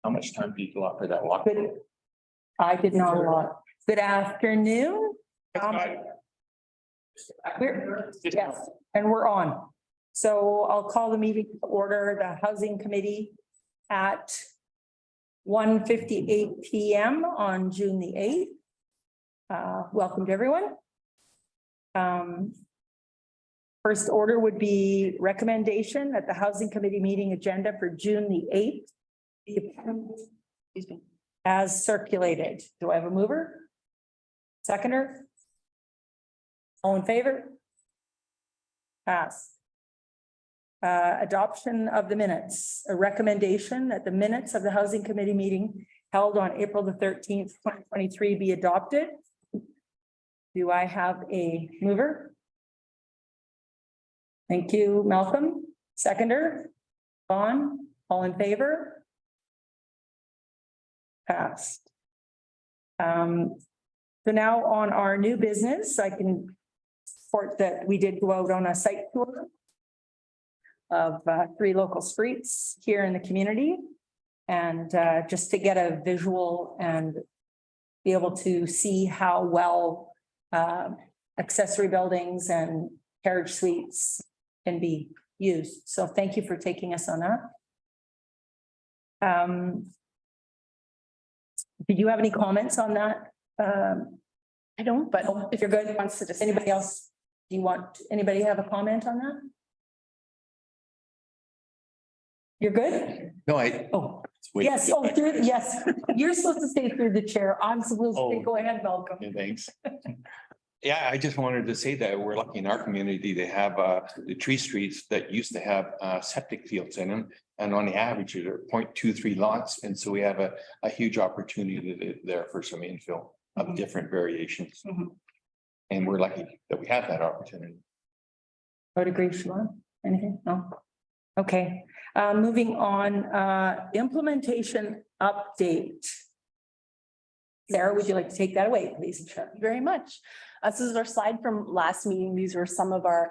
How much time do you allot for that walk? Good. I did not allot. Good afternoon. Yes, and we're on. So I'll call the meeting to order, the Housing Committee at 1:58 PM on June the 8th. Welcome to everyone. First order would be recommendation that the Housing Committee meeting agenda for June the 8th be approved as circulated. Do I have a mover? Seconder? All in favor? Pass. Adoption of the minutes, a recommendation that the minutes of the Housing Committee meeting held on April the 13th, 2023 be adopted. Do I have a mover? Thank you, Malcolm. Seconder? Vaughn, all in favor? Passed. So now on our new business, I can report that we did go out on a site tour of 3 local streets here in the community. And just to get a visual and be able to see how well accessory buildings and carriage suites can be used. So thank you for taking us on that. Did you have any comments on that? I don't, but if you're good, wants to just anybody else, do you want anybody have a comment on that? You're good? No, I. Oh, Wait. yes. Oh, through, yes. You're supposed to stay through the chair. I'm supposed to say, go ahead, Malcolm. Yeah, thanks. Yeah, I just wanted to say that we're lucky in our community. They have the tree streets that used to have septic fields in them. And on the average, they're 0.23 lots. And so we have a huge opportunity there for some infill of different variations. And we're lucky that we have that opportunity. I would agree, Siobhan. Anything? No? Okay, moving on, implementation update. Sarah, would you like to take that away, please? Thank you very much. This is our slide from last meeting. These were some of our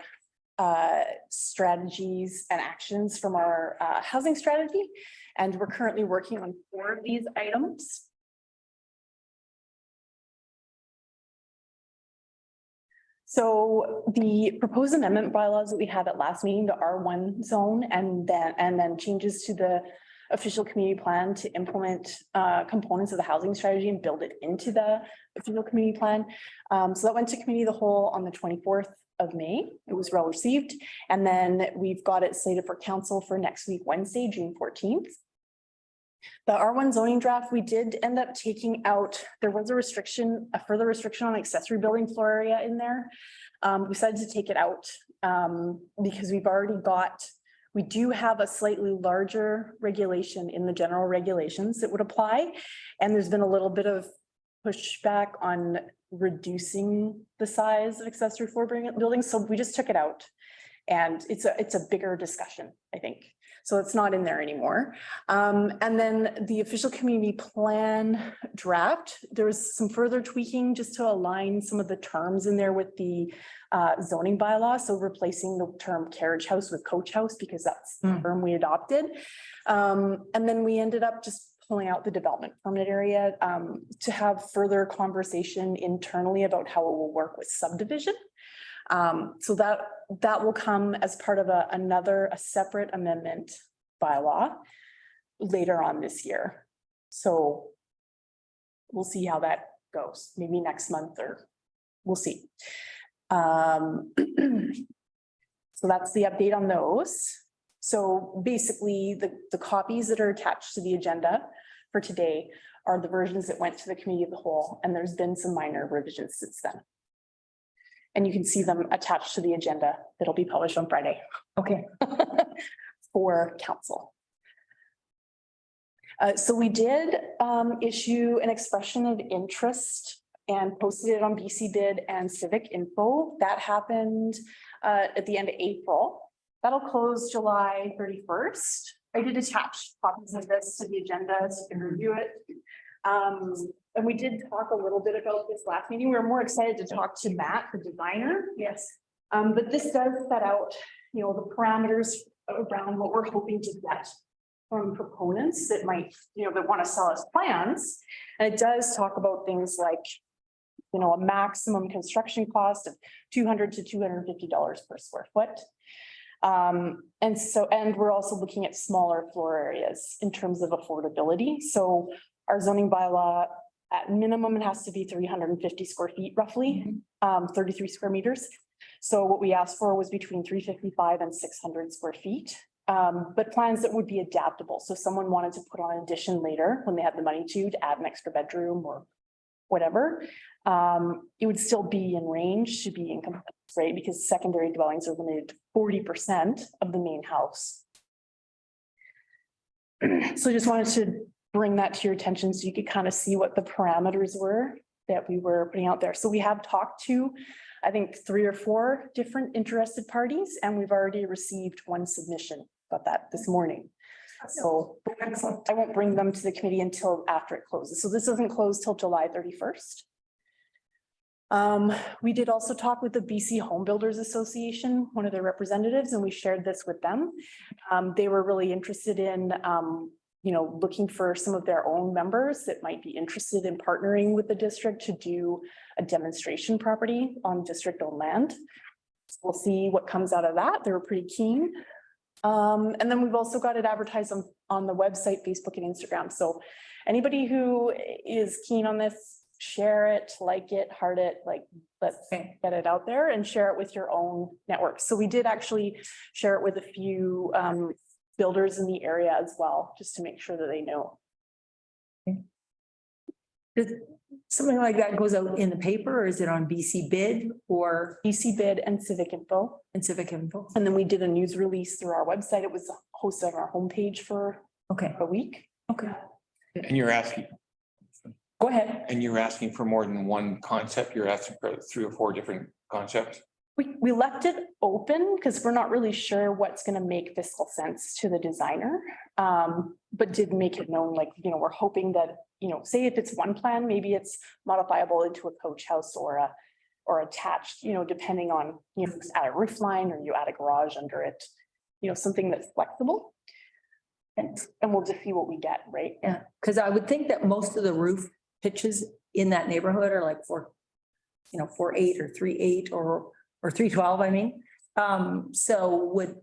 strategies and actions from our housing strategy. And we're currently working on 4 of these items. So the proposed amendment bylaws that we had at last meeting, the R1 zone, and then changes to the official community plan to implement components of the housing strategy and build it into the official community plan. So that went to committee of the whole on the 24th of May. It was well received. And then we've got it slated for council for next week, Wednesday, June 14th. The R1 zoning draft, we did end up taking out, there was a restriction, a further restriction on accessory building floor area in there. We decided to take it out because we've already got, we do have a slightly larger regulation in the general regulations that would apply. And there's been a little bit of pushback on reducing the size of accessory floor buildings. So we just took it out. And it's a bigger discussion, I think. So it's not in there anymore. And then the official community plan draft, there was some further tweaking just to align some of the terms in there with the zoning bylaw. So replacing the term carriage house with coach house, because that's the term we adopted. And then we ended up just pulling out the development permit area to have further conversation internally about how it will work with subdivision. So that will come as part of a separate amendment bylaw later on this year. So we'll see how that goes, maybe next month, or we'll see. So that's the update on those. So basically the copies that are attached to the agenda for today are the versions that went to the committee of the whole, and there's been some minor revisions since then. And you can see them attached to the agenda that'll be published on Friday. Okay. For council. So we did issue an expression of interest and posted it on BC Bid and Civic Info. That happened at the end of April. That'll close July 31st. I did attach copies of this to the agenda so you can review it. And we did talk a little bit about this last meeting. We were more excited to talk to Matt, the designer. Yes. But this does set out, you know, the parameters around what we're hoping to get from proponents that might, that want to sell us plans. And it does talk about things like, a maximum construction cost of $200 to $250 per square foot. And we're also looking at smaller floor areas in terms of affordability. So our zoning bylaw, at minimum, it has to be 350 square feet roughly, 33 square meters. So what we asked for was between 355 and 600 square feet. But plans that would be adaptable. So if someone wanted to put on an addition later when they had the money to add an extra bedroom or whatever, it would still be in range to be in compliance, right? Because secondary dwellings are limited to 40% of the main house. So I just wanted to bring that to your attention so you could kind of see what the parameters were that we were putting out there. So we have talked to, I think, 3 or 4 different interested parties, and we've already received 1 submission about that this morning. So I won't bring them to the committee until after it closes. So this doesn't close till July 31st. We did also talk with the BC Home Builders Association, one of their representatives, and we shared this with them. They were really interested in, looking for some of their own members that might be interested in partnering with the district to do a demonstration property on district-owned land. So we'll see what comes out of that. They were pretty keen. And then we've also got it advertised on the website, Facebook and Instagram. So anybody who is keen on this, share it, like it, heart it, let's get it out there and share it with your own network. So we did actually share it with a few builders in the area as well, just to make sure that they know. Something like that goes out in the paper, or is it on BC Bid or BC Bid and Civic Info? in Civic Info? And then we did a news release through our website. It was hosted on our homepage for Okay, a week. okay, And you're asking, go ahead. and you're asking for more than one concept? You're asking for 3 or 4 different concepts? We left it open because we're not really sure what's going to make fiscal sense to the designer. But did make it known, we're hoping that, say if it's one plan, maybe it's modifiable into a coach house or attached, depending on, add a roof line or you add a garage under it, something that's flexible. And we'll just see what we get, right? Yeah, because I would think that most of the roof pitches in that neighborhood are like 4.8 or 3.8 or 3.12, I mean. So would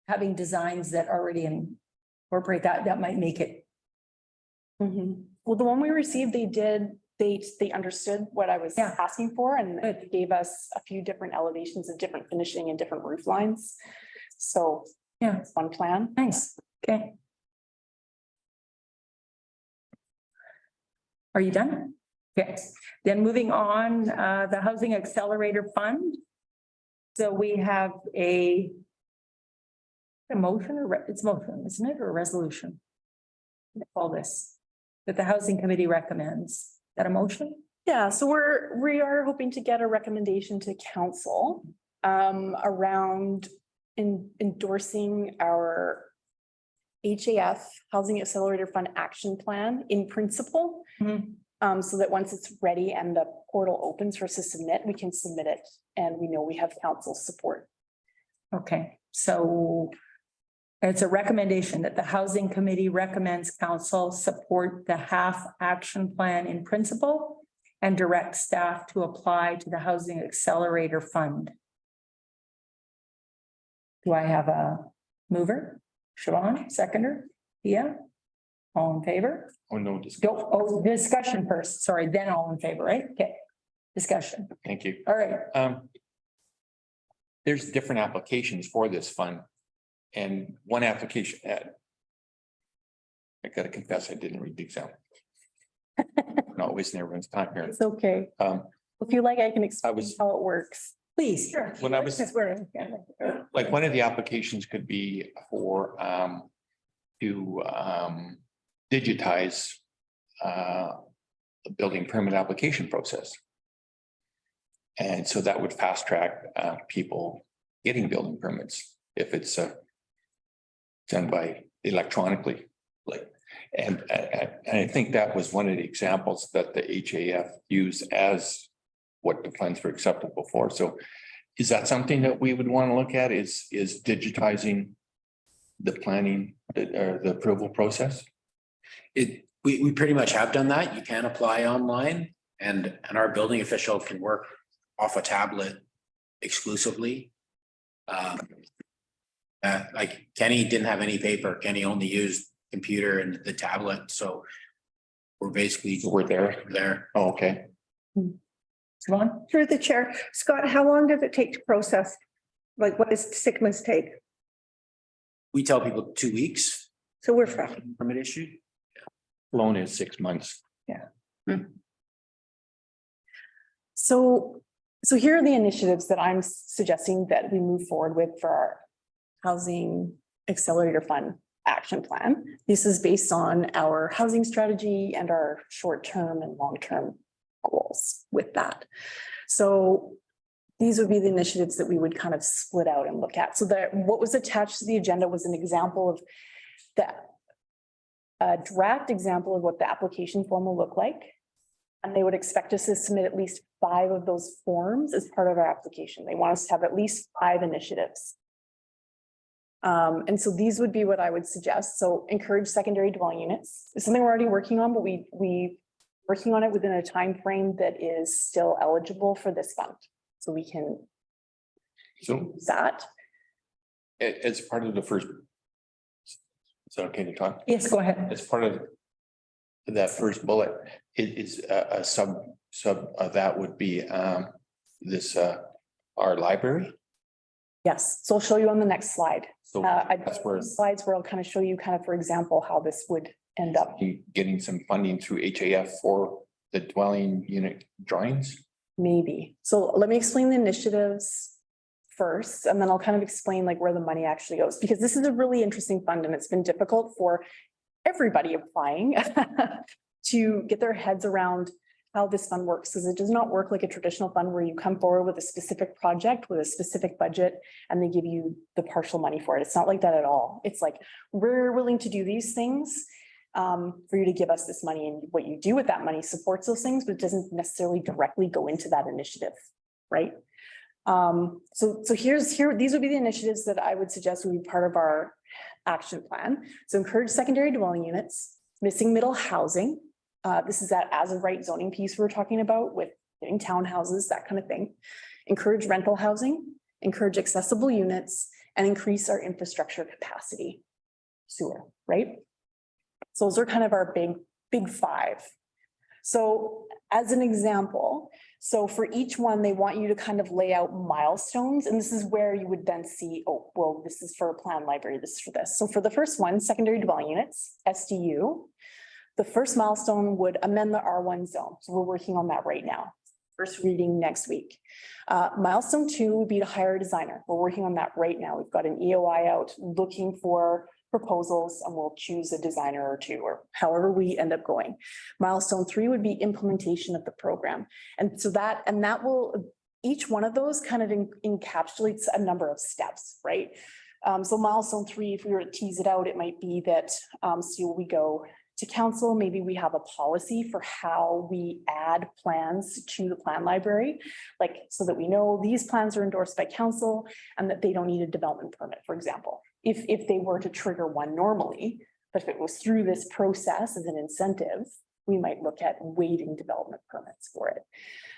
having designs that already incorporate that might make it. Well, the one we received, they understood what I was Yeah. asking for, and it gave us a few different elevations of different finishing and different roof lines. So Yeah. it's one plan. Nice, okay. Are you done? Okay, then moving on, the Housing Accelerator Fund. So we have a motion it's motion, isn't it, or a resolution? All this, that the Housing Committee recommends. Is that a motion? Yeah, so we are hoping to get a recommendation to council around endorsing our HAF Housing Accelerator Fund Action Plan in principle. So that once it's ready and the portal opens for us to submit, we can submit it and we know we have council support. Okay, so it's a recommendation that the Housing Committee recommends council support the HAF action plan in principle and direct staff to apply to the Housing Accelerator Fund. Do I have a mover? Siobhan, seconder? Yeah. All in favor? Oh, no, Discussion first, sorry, then all in favor, right? Okay, discussion, thank you. all right. There's different applications for this fund. And one application I gotta confess, I didn't read the exam. Not wasting everyone's time here. It's okay. If you like, I can explain how it works. Please. Sure. When I was- Like one of the applications could be for to digitize the building permit application process. And so that would fast track people getting building permits if it's done by electronically. And I think that was one of the examples that the HAF used as what the funds were acceptable for. So is that something that we would want to look at is digitizing the planning, or the approval process? We pretty much have done that. You can apply online and our building official can work off a tablet exclusively. Like Kenny didn't have any paper. Kenny only used computer and the tablet, so we're basically, We're there. Oh, okay. Ron? Through the chair, Scott, how long does it take to process? Like, what does sickness take? we tell people 2 weeks So we're fine. permit issue. Loan is 6 months. So here are the initiatives that I'm suggesting that we move forward with for our Housing Accelerator Fund action plan. This is based on our housing strategy and our short-term and long-term goals with that. So these would be the initiatives that we would kind of split out and look at. So that what was attached to the agenda was an example of that, a draft example of what the application form will look like. And they would expect us to submit at least 5 of those forms as part of our application. They want us to have at least 5 initiatives. And so these would be what I would suggest. So encourage secondary dwelling units. It's something we're already working on, but we working on it within a time frame that is still eligible for this fund. So we can So use that. as part of the first. Is that okay to talk? Yes, go ahead. As part of that first bullet, it is a sub of that would be this our library. Yes, so I'll show you on the next slide. So That's where slides where I'll kind of show you kind of, for example, how this would end up. getting some funding through HAF for the dwelling unit drawings. Maybe. So let me explain the initiatives first, and then I'll kind of explain like where the money actually goes, because this is a really interesting fund and it's been difficult for everybody applying to get their heads around how this fund works, because it does not work like a traditional fund where you come forward with a specific project with a specific budget and they give you the partial money for it. It's not like that at all. It's like, we're willing to do these things for you to give us this money, and what you do with that money supports those things, but it doesn't necessarily directly go into that initiative, right? So these would be the initiatives that I would suggest would be part of our action plan. So encourage secondary dwelling units, missing middle housing. This is that as of right zoning piece we were talking about with getting townhouses, that kind of thing. Encourage rental housing, encourage accessible units, and increase our infrastructure capacity. Sewer, right? So those are kind of our big 5. So as an example, so for each one, they want you to kind of lay out milestones, and this is where you would then see, oh, well, this is for a planned library, this is for this. So for the first one, secondary dwelling units, SDU, the first milestone would amend the R1 zone. So we're working on that right now. First reading next week. Milestone 2 would be to hire a designer. We're working on that right now. We've got an EOI out looking for proposals, and we'll choose a designer or 2, or however we end up going. Milestone 3 would be implementation of the program. And so that will, each one of those kind of encapsulates a number of steps, right? So milestone 3, if we were to tease it out, it might be that, so we go to council, maybe we have a policy for how we add plans to the plan library, like so that we know these plans are endorsed by council and that they don't need a development permit, for example. If they were to trigger one normally, but if it was through this process as an incentive, we might look at waiving development permits for it.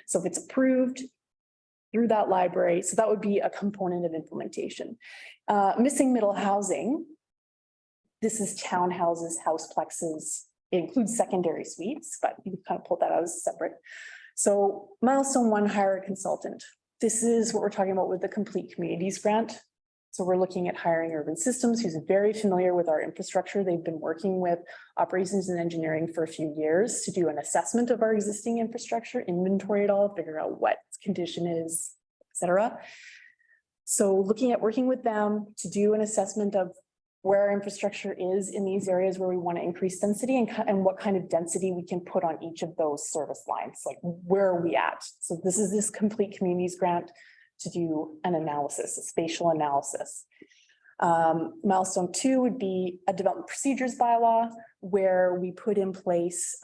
So if it's approved through that library, so that would be a component of implementation. Missing middle housing. This is townhouses, houseplexes. It includes secondary suites, but you can kind of pull that out as separate. So milestone 1, hire a consultant. This is what we're talking about with the Complete Communities grant. So we're looking at hiring Urban Systems, who's very familiar with our infrastructure. They've been working with operations and engineering for a few years to do an assessment of our existing infrastructure, inventory it all, figure out what its condition is, et cetera. So looking at working with them to do an assessment of where our infrastructure is in these areas where we want to increase density, and what kind of density we can put on each of those service lines, like where are we at? So this is this Complete Communities grant to do an analysis, a spatial analysis. Milestone 2 would be a development procedures bylaw where we put in place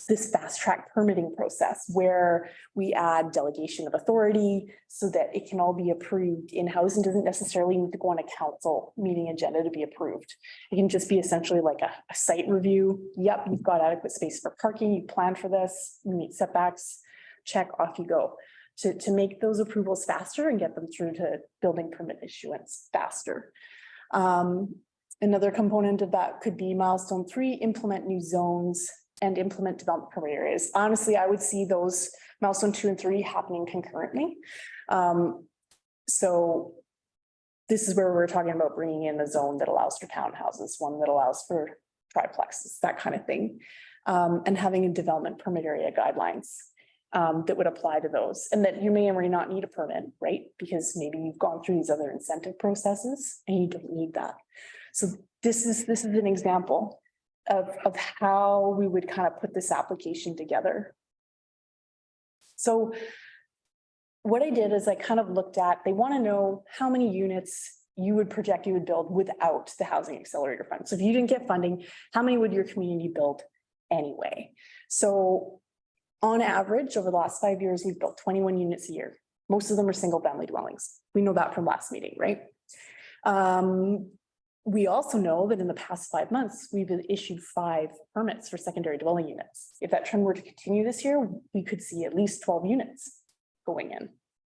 this fast track permitting process where we add delegation of authority so that it can all be approved in-house and doesn't necessarily need to go on a council meeting agenda to be approved. It can just be essentially like a site review. Yep, you've got adequate space for parking, you plan for this, you meet setbacks, check, off you go. To make those approvals faster and get them through to building permit issuance faster. Another component of that could be milestone 3, implement new zones and implement development permit areas. Honestly, I would see those milestone 2 and 3 happening concurrently. So this is where we're talking about bringing in a zone that allows for townhouses, one that allows for triplexes, that kind of thing. And having a development permit area guidelines that would apply to those, and that you may or may not need a permit, right? Because maybe you've gone through these other incentive processes and you don't need that. So this is an example of how we would kind of put this application together. So what I did is I kind of looked at, they want to know how many units you would project you would build without the Housing Accelerator Fund. So if you didn't get funding, how many would your community build anyway? So on average, over the last 5 years, we've built 21 units a year. Most of them are single family dwellings. We know that from last meeting, right? We also know that in the past 5 months, we've issued 5 permits for secondary dwelling units. If that trend were to continue this year, we could see at least 12 units going in.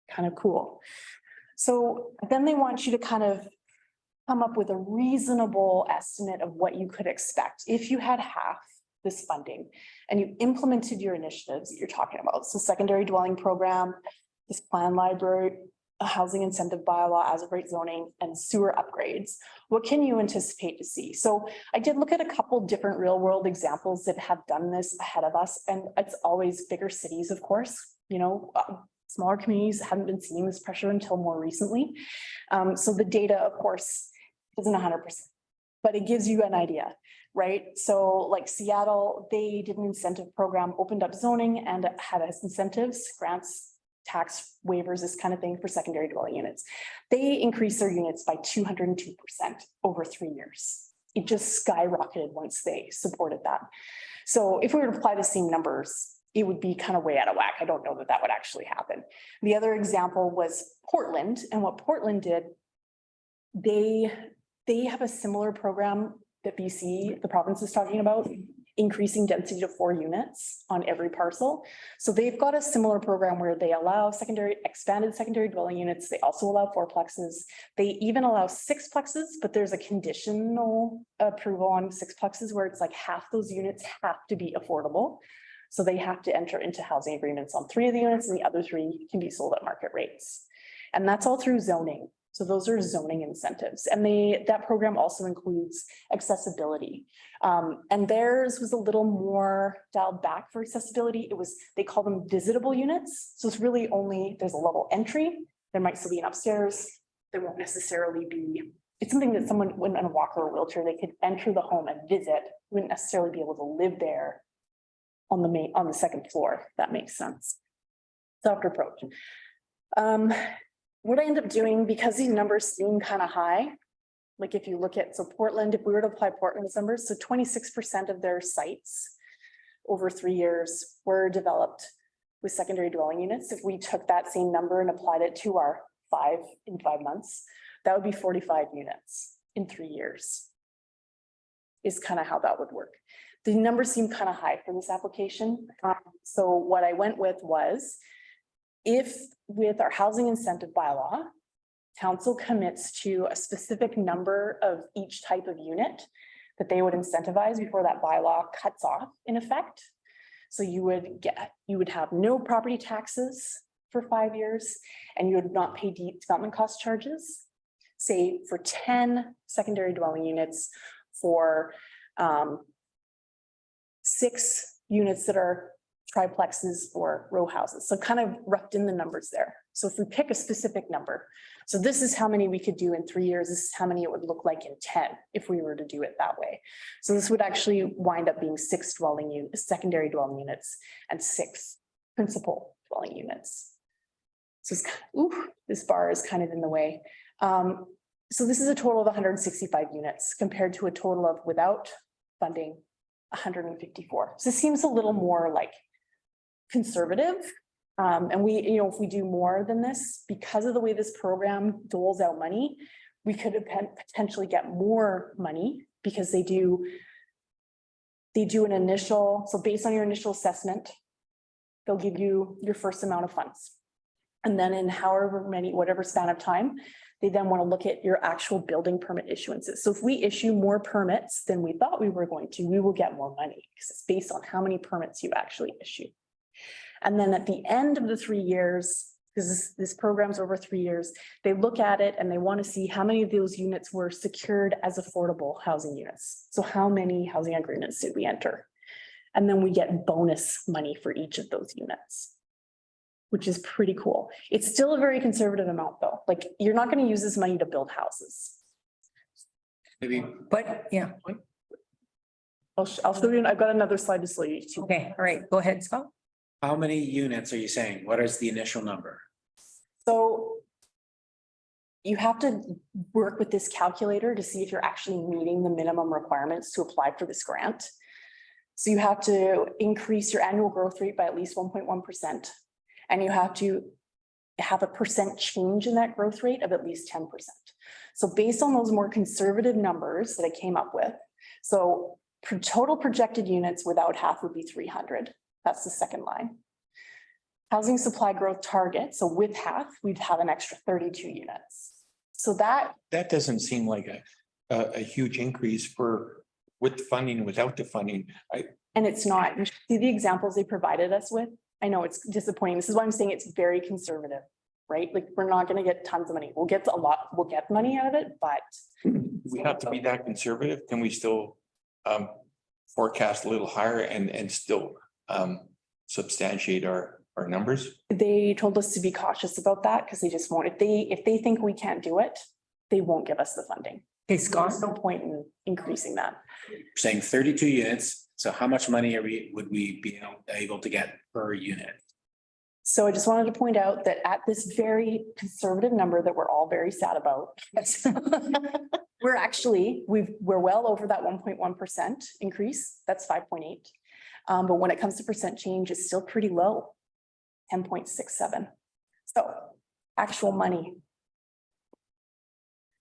Kind of cool. So then they want you to kind of come up with a reasonable estimate of what you could expect if you had half this funding and you implemented your initiatives that you're talking about. So secondary dwelling program, this plan library, a housing incentive bylaw as of right zoning, and sewer upgrades. What can you anticipate to see? So I did look at a couple different real world examples that have done this ahead of us, and it's always bigger cities, of course, you know, smaller communities haven't been seeing this pressure until more recently. So the data, of course, isn't 100%, but it gives you an idea, right? So like Seattle, they did an incentive program, opened up zoning and had incentives, grants, tax waivers, this kind of thing for secondary dwelling units. They increased their units by 202% over 3 years. It just skyrocketed once they supported that. So if we were to apply the same numbers, it would be kind of way out of whack. I don't know that that would actually happen. The other example was Portland, and what Portland did, they have a similar program that BC, the province, is talking about, increasing density to 4 units on every parcel. So they've got a similar program where they allow expanded secondary dwelling units. They also allow 4plexes. They even allow 6plexes, but there's a conditional approval on 6plexes where it's like half those units have to be affordable. So they have to enter into housing agreements on 3 of the units, and the other 3 can be sold at market rates. And that's all through zoning. So those are zoning incentives, and that program also includes accessibility. And theirs was a little more dialed back for accessibility. They call them visitable units. So it's really only, there's a level entry. There might still be an upstairs. There won't necessarily be, it's something that someone in a walker or wheelchair, they could enter the home and visit, wouldn't necessarily be able to live there on the 2nd floor. If that makes sense. Soft approach. What I end up doing, because these numbers seem kind of high, like if you look at, so Portland, if we were to apply Portland's numbers, so 26% of their sites over 3 years were developed with secondary dwelling units. If we took that same number and applied it to our 5 in 5 months, that would be 45 units in 3 years, is kind of how that would work. The numbers seem kind of high for this application. So what I went with was, if with our housing incentive bylaw, council commits to a specific number of each type of unit that they would incentivize before that bylaw cuts off in effect. So you would have no property taxes for 5 years, and you would not pay development cost charges, say for 10 secondary dwelling units, for 6 units that are triplexes or row houses. So kind of roughed in the numbers there. So if we pick a specific number, so this is how many we could do in 3 years. This is how many it would look like in 10 if we were to do it that way. So this would actually wind up being 6 secondary dwelling units and 6 principal dwelling units. So it's kind of, this bar is kind of in the way. So this is a total of 165 units compared to a total of, without funding, 154. So it seems a little more like conservative. And we, if we do more than this, because of the way this program doles out money, we could potentially get more money because they do an initial, so based on your initial assessment, they'll give you your first amount of funds. And then in whatever span of time, they then want to look at your actual building permit issuances. So if we issue more permits than we thought we were going to, we will get more money because it's based on how many permits you actually issue. And then at the end of the 3 years, because this program's over 3 years, they look at it and they want to see how many of those units were secured as affordable housing units. So how many housing agreements did we enter? And then we get bonus money for each of those units, which is pretty cool. It's still a very conservative amount though. Like you're not going to use this money to build houses. Maybe But yeah, I'll show you, I've got another slide to show you too. okay, all right, go ahead, Scott. how many units are you saying? What is the initial number? So you have to work with this calculator to see if you're actually meeting the minimum requirements to apply for this grant. So you have to increase your annual growth rate by at least 1.1%. And you have to have a percent change in that growth rate of at least 10%. So based on those more conservative numbers that I came up with, so total projected units without half would be 300. That's the second line. Housing supply growth target, so with half, we'd have an extra 32 units. So that doesn't seem like a huge increase with the funding, without the funding. And it's not. You should see the examples they provided us with. I know it's disappointing. This is why I'm saying it's very conservative, right? Like we're not going to get tons of money. We'll get money out of it, but. We have to be that conservative. Can we still forecast a little higher and still substantiate our numbers? They told us to be cautious about that because they just won't. If they think we can't do it, they won't give us the funding. Okay, Scott. There's no point in increasing that. You're saying 32 units. So how much money would we be able to get per unit? So I just wanted to point out that at this very conservative number that we're all very sad about, we're well over that 1.1% increase. That's 5.8. But when it comes to percent change, it's still pretty low, 10.67. So actual money.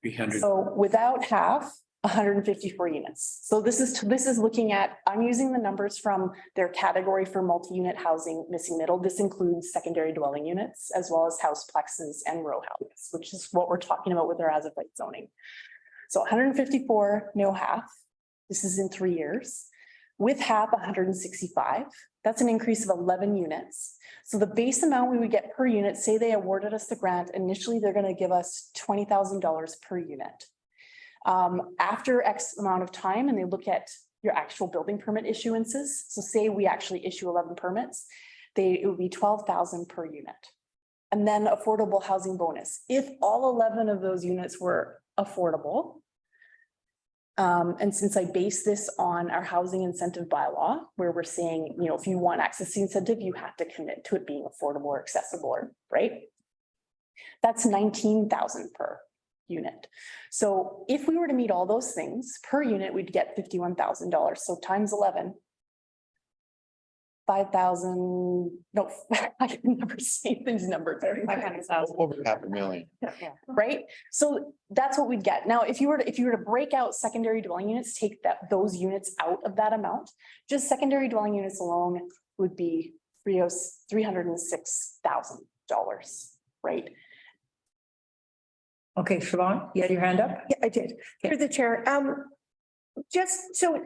300. So without half, 154 units. So this is looking at, I'm using the numbers from their category for multi-unit housing missing middle. This includes secondary dwelling units as well as houseplexes and row houses, which is what we're talking about with our as of right zoning. So 154, no half. This is in 3 years. With half, 165. That's an increase of 11 units. So the base amount we would get per unit, say they awarded us the grant, initially they're going to give us $20,000 per unit. After X amount of time, and they look at your actual building permit issuances. So say we actually issue 11 permits, it would be 12,000 per unit. And then affordable housing bonus. If all 11 of those units were affordable, and since I base this on our housing incentive bylaw, where we're saying, if you want access to incentive, you have to commit to it being affordable or accessible, right? That's 19,000 per unit. So if we were to meet all those things per unit, we'd get $51,000. So times 11, 5,000. No, I can never say these numbers. 500,000. Over $500,000. Right? So that's what we'd get. Now, if you were to break out secondary dwelling units, take those units out of that amount, just secondary dwelling units alone would be $306,000, right? Okay, Siobhan, you had your hand up? Yeah, I did. Through the chair. Just so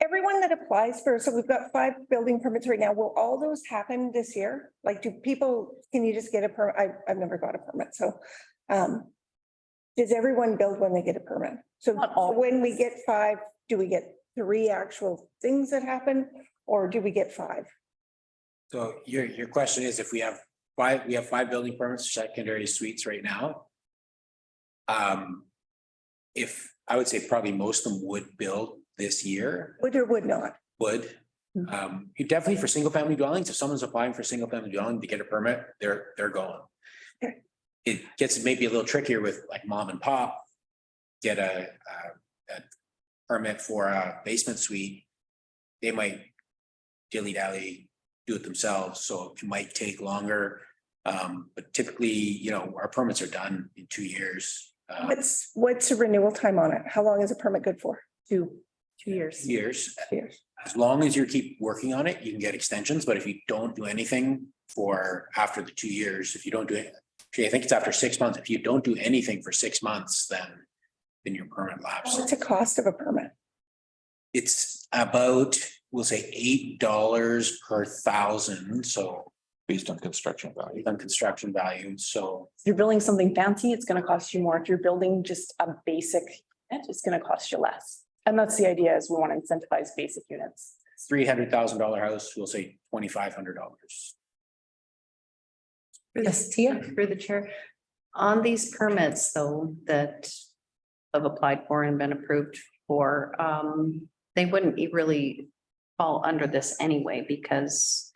everyone that applies so we've got 5 building permits right now. Will all those happen this year? Like, can you just get a permit? I've never got a permit. So, does everyone build when they get a permit? So Not all. when we get 5, do we get 3 actual things that happen or do we get 5? So your question is if we have 5 building permits, secondary suites right now. If I would say probably most of them would build this year. Would or would not? Would. You definitely for single family dwellings, if someone's applying for single family dwelling to get a permit, they're going. Okay. It gets maybe a little trickier with like mom and pop, get a permit for a basement suite. they might dilly-dally do it themselves, so it might take longer. But typically, you know, our permits are done in 2 years. What's the renewal time on it? How long is a permit good for? 2 years. Years, Years. as long as you keep working on it, you can get extensions, but if you don't do anything for after the 2 years, if you don't do it, actually, I think it's after 6 months, if you don't do anything for 6 months, then your permit lapses. What's the cost of a permit? It's about, we'll say $8 per thousand, so Based on construction value. on construction value, so If you're building something fancy, it's gonna cost you more. If you're building just a basic, it's gonna cost you less. And that's the idea, is we want to incentivize basic units. $300,000 house, we'll say $2,500. Yes, Tia? Through the chair, on these permits though, that have applied for and been approved for, they wouldn't really fall under this anyway, because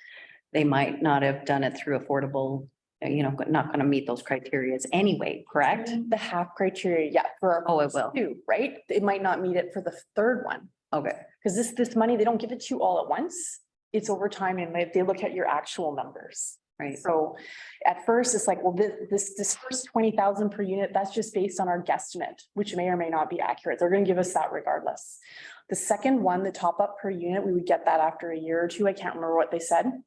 they might not have done it through affordable, you know, not gonna meet those criterias anyway, correct? The half criteria, yeah, for our Oh, it will. two, right? It might not meet it for the third one. Okay, Because this money, they don't give it to you all at once. It's over time and they look at your actual numbers. right. So at first, it's like, well, this first 20,000 per unit, that's just based on our guesstimate, which may or may not be accurate. They're gonna give us that regardless. The second one, the top up per unit, we would get that after a year or two. I can't remember what they said.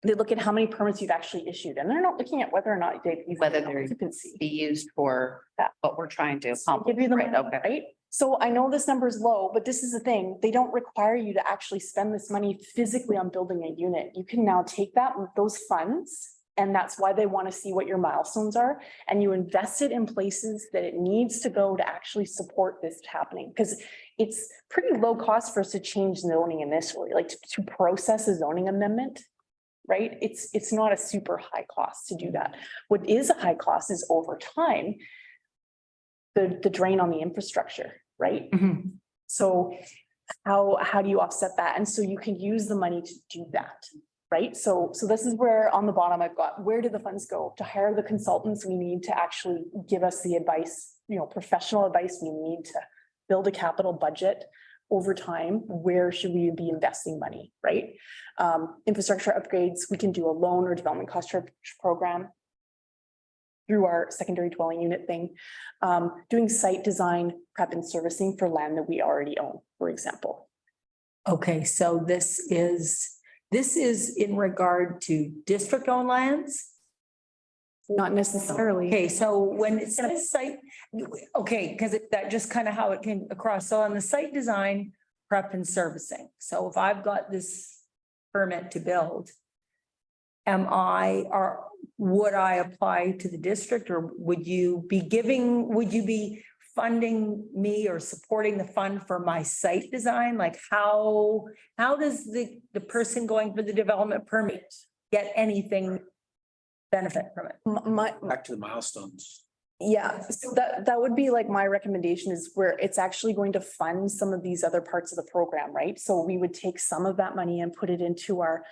They look at how many permits you've actually issued, and they're not looking at whether or not they've. Whether they're- Occupancy. Be used for what we're trying to Give accomplish, you the right? money, Okay. right? So I know this number is low, but this is the thing, they don't require you to actually spend this money physically on building a unit. You can now take those funds. And that's why they want to see what your milestones are, and you invest it in places that it needs to go to actually support this happening. Because it's pretty low cost for us to change zoning initially, like to process a zoning amendment. Right? It's not a super high cost to do that. What is a high cost is over time. The drain on the infrastructure, right? Mhm. So how do you offset that? And so you can use the money to do that, right? So this is where on the bottom I've got, where do the funds go? To hire the consultants we need to actually give us the advice, you know, professional advice we need to build a capital budget over time. Where should we be investing money, right? Infrastructure upgrades, we can do a loan or development cost share program through our secondary dwelling unit thing. Doing site design, prep and servicing for land that we already own, for example. Okay, so this is in regard to district-owned lands? Not necessarily. Okay, so when it says site, okay, because that just kind of how it came across. So on the site design, prep and servicing. So if I've got this permit to build, would I apply to the district, or would you be funding me or supporting the fund for my site design? Like how does the person going for the development permit get anything benefit from it? Back to the milestones. Yeah, so that would be like my recommendation, is where it's actually going to fund some of these other parts of the program, right? So we would take some of that money and put it into our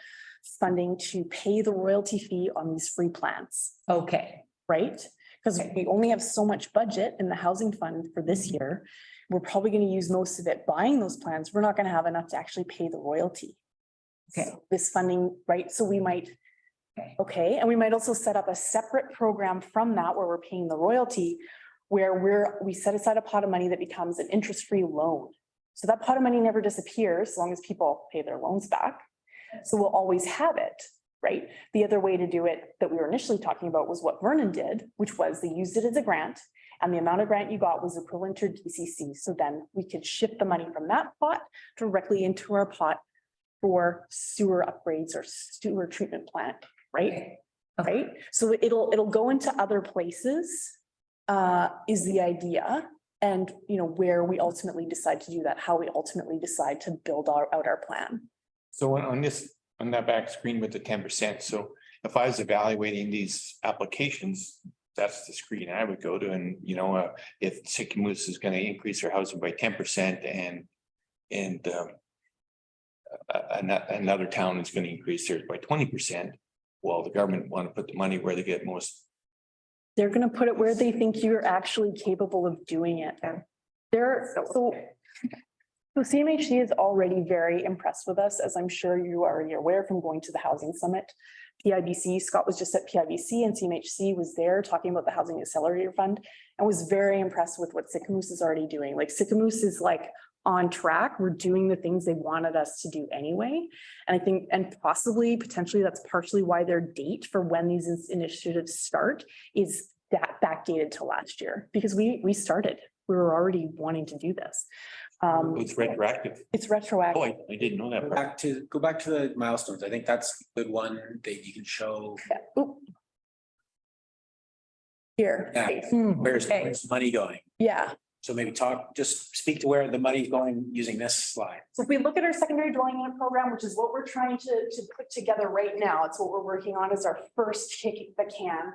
funding to pay the royalty fee on these free plans, Okay, right? Because we only have so much budget in the housing fund for this year. We're probably going to use most of it buying those plans. We're not going to have enough to actually pay the royalty. Okay. So this funding, right? So we might. Okay, and we might also set up a separate program from that where we're paying the royalty, where we set aside a pot of money that becomes an interest-free loan. So that pot of money never disappears as long as people pay their loans back. So we'll always have it, right? The other way to do it that we were initially talking about was what Vernon did, which was they used it as a grant, and the amount of grant you got was equivalent to DCC. So then we could shift the money from that pot directly into our pot for sewer upgrades or sewer treatment plant. Right? Right? So it'll go into other places, is the idea. And, you know, where we ultimately decide to do that, how we ultimately decide to build out our plan. So on that back screen with the 10%, so if I was evaluating these applications, that's the screen I would go to. And, you know, if Sycamoose is going to increase their housing by 10% and another town is going to increase theirs by 20%. Well, the government want to put the money where they get most. They're gonna put it where they think you're actually capable of doing it. So So CMHC is already very impressed with us, as I'm sure you are already aware from going to the housing summit. PIBC, Scott was just at PIBC and CMHC was there talking about the Housing Accelerator Fund and was very impressed with what Sycamoose is already doing. Like Sycamoose is like on track. We're doing the things they wanted us to do anyway. And I think, and possibly, potentially, that's partially why their date for when these initiatives start is that backdated to last year, because we started, we were already wanting to do this. It's retroactive. It's retroactive. Oh, I didn't know that. part. Go back to the milestones. I think that's a good one that you can show. Oop. Here. Yeah. Where's the money going? Yeah. So maybe just speak to where the money's going using this slide. So if we look at our secondary dwelling unit program, which is what we're trying to put together right now, it's what we're working on as our first kick at the can.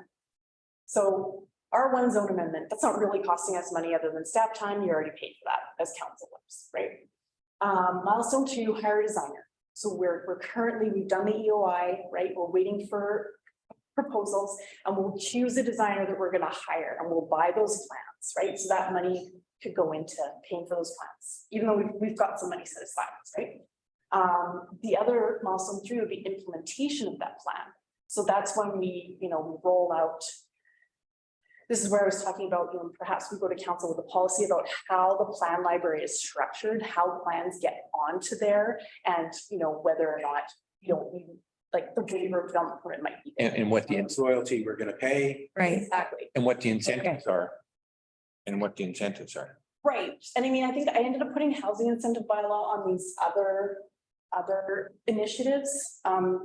So our one zone amendment, that's not really costing us money other than staff time. You already paid for that as councilors, right? Milestone 2, hire a designer. So we're currently, we've done the EOI, right? We're waiting for proposals and we'll choose a designer that we're going to hire and we'll buy those plans, right? So that money could go into paying for those plans, even though we've got some money set aside, right? The other milestone 3 would be implementation of that plan. So that's when we, we roll out. This is where I was talking about, perhaps we go to council with a policy about how the plan library is structured, how plans get onto there, and whether or not like the waiver of development permit might be. And what the, Royalty we're gonna pay. Right. Exactly. and what the incentives are. And what the incentives are. Right. And I mean, I think I ended up putting housing incentive bylaw on these other initiatives.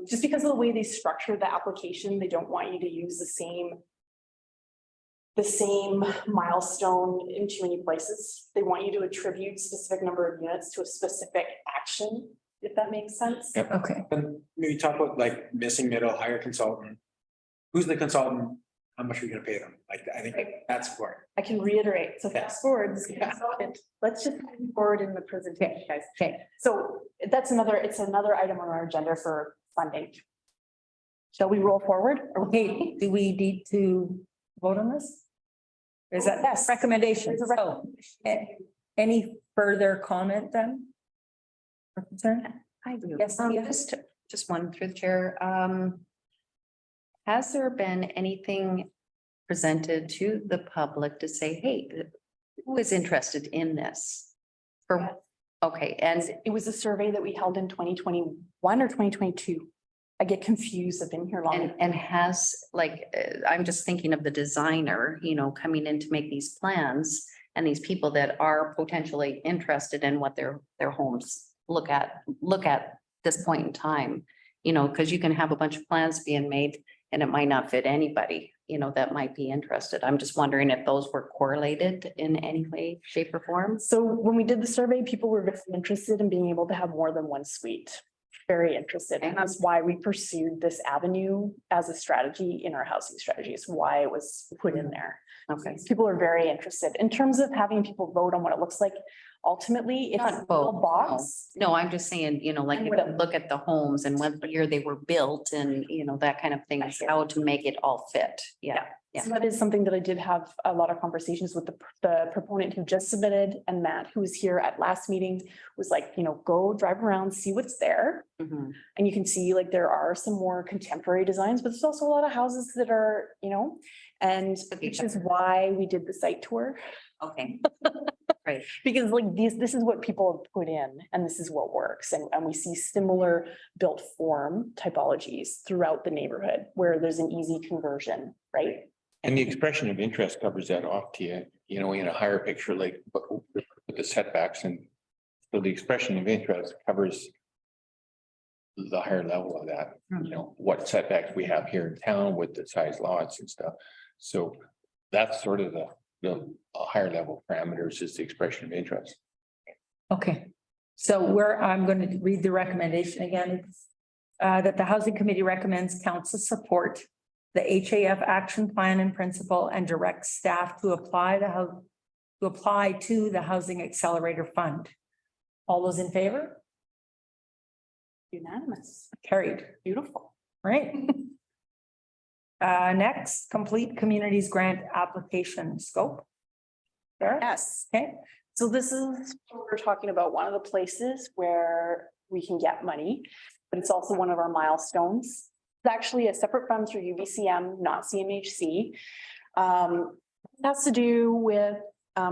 Just because of the way they structure the application, they don't want you to use the same milestone in too many places. They want you to attribute specific number of units to a specific action, if that makes sense. Yep. Okay. And maybe talk about like missing middle, hire consultant. Who's the consultant? How much are you gonna pay them? Like, I think that's important. I can reiterate. So Yeah. fast forward, this Yeah. consultant, let's just move forward in the presentation, guys. Okay. So it's another item on our agenda for funding. Shall we roll forward? Okay, do we need to vote on this? Is that recommendation? There's a So, any further comment then? Or concern? I do. Yes, yeah. Just one through the chair. Has there been anything presented to the public to say, hey, who is interested in this? Okay, and It was a survey that we held in 2021 or 2022. I get confused. I've been here long. and has I'm just thinking of the designer, coming in to make these plans and these people that are potentially interested in what their homes look at this point in time, because you can have a bunch of plans being made and it might not fit anybody, that might be interested. I'm just wondering if those were correlated in any way, shape or form. So when we did the survey, people were very interested in being able to have more than one suite. Very interested. And that's why we pursued this avenue as a strategy in our housing strategy. It's why it was put in there. Okay. People are very interested in terms of having people vote on what it looks like. Ultimately, it's a Not vote, little box. No, I'm just saying, like, if you look at the homes and what year they were built and, that kind of thing, how to make it all fit. Yeah. Yeah. So that is something that I did have a lot of conversations with the proponent who just submitted, and Matt, who was here at last meeting, was like, go drive around, see what's there. Mhm. And you can see like there are some more contemporary designs, but there's also a lot of houses that are, and which is why we did the site tour. Okay. Right. Because like this is what people have put in and this is what works. And we see similar built form typologies throughout the neighborhood where there's an easy conversion, right? And the expression of interest covers that off to you, in a higher picture, like with the setbacks. And so the expression of interest covers the higher level of that, what setbacks we have here in town with the size lots and stuff. So that's sort of the higher level parameters is the expression of interest. Okay, so I'm going to read the recommendation again. That the Housing Committee recommends council support the HAF action plan in principle and direct staff to apply to the Housing Accelerator Fund. All those in favor? Unanimous. Carried. Beautiful. Right. Next, complete communities grant application scope. There. Yes. Okay, So this is, we're talking about one of the places where we can get money, but it's also one of our milestones. It's actually a separate fund through UBCM, not CMHC. It has to do with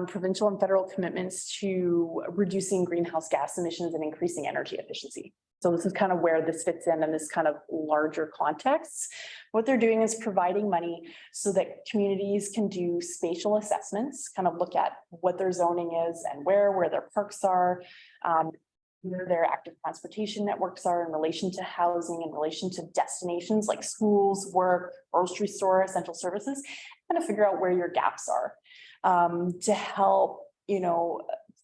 provincial and federal commitments to reducing greenhouse gas emissions and increasing energy efficiency. So this is kind of where this fits in this kind of larger context. What they're doing is providing money so that communities can do spatial assessments, kind of look at what their zoning is and where their parks are, where their active transportation networks are in relation to housing, in relation to destinations like schools, work, grocery store, essential services, kind of figure out where your gaps are to help,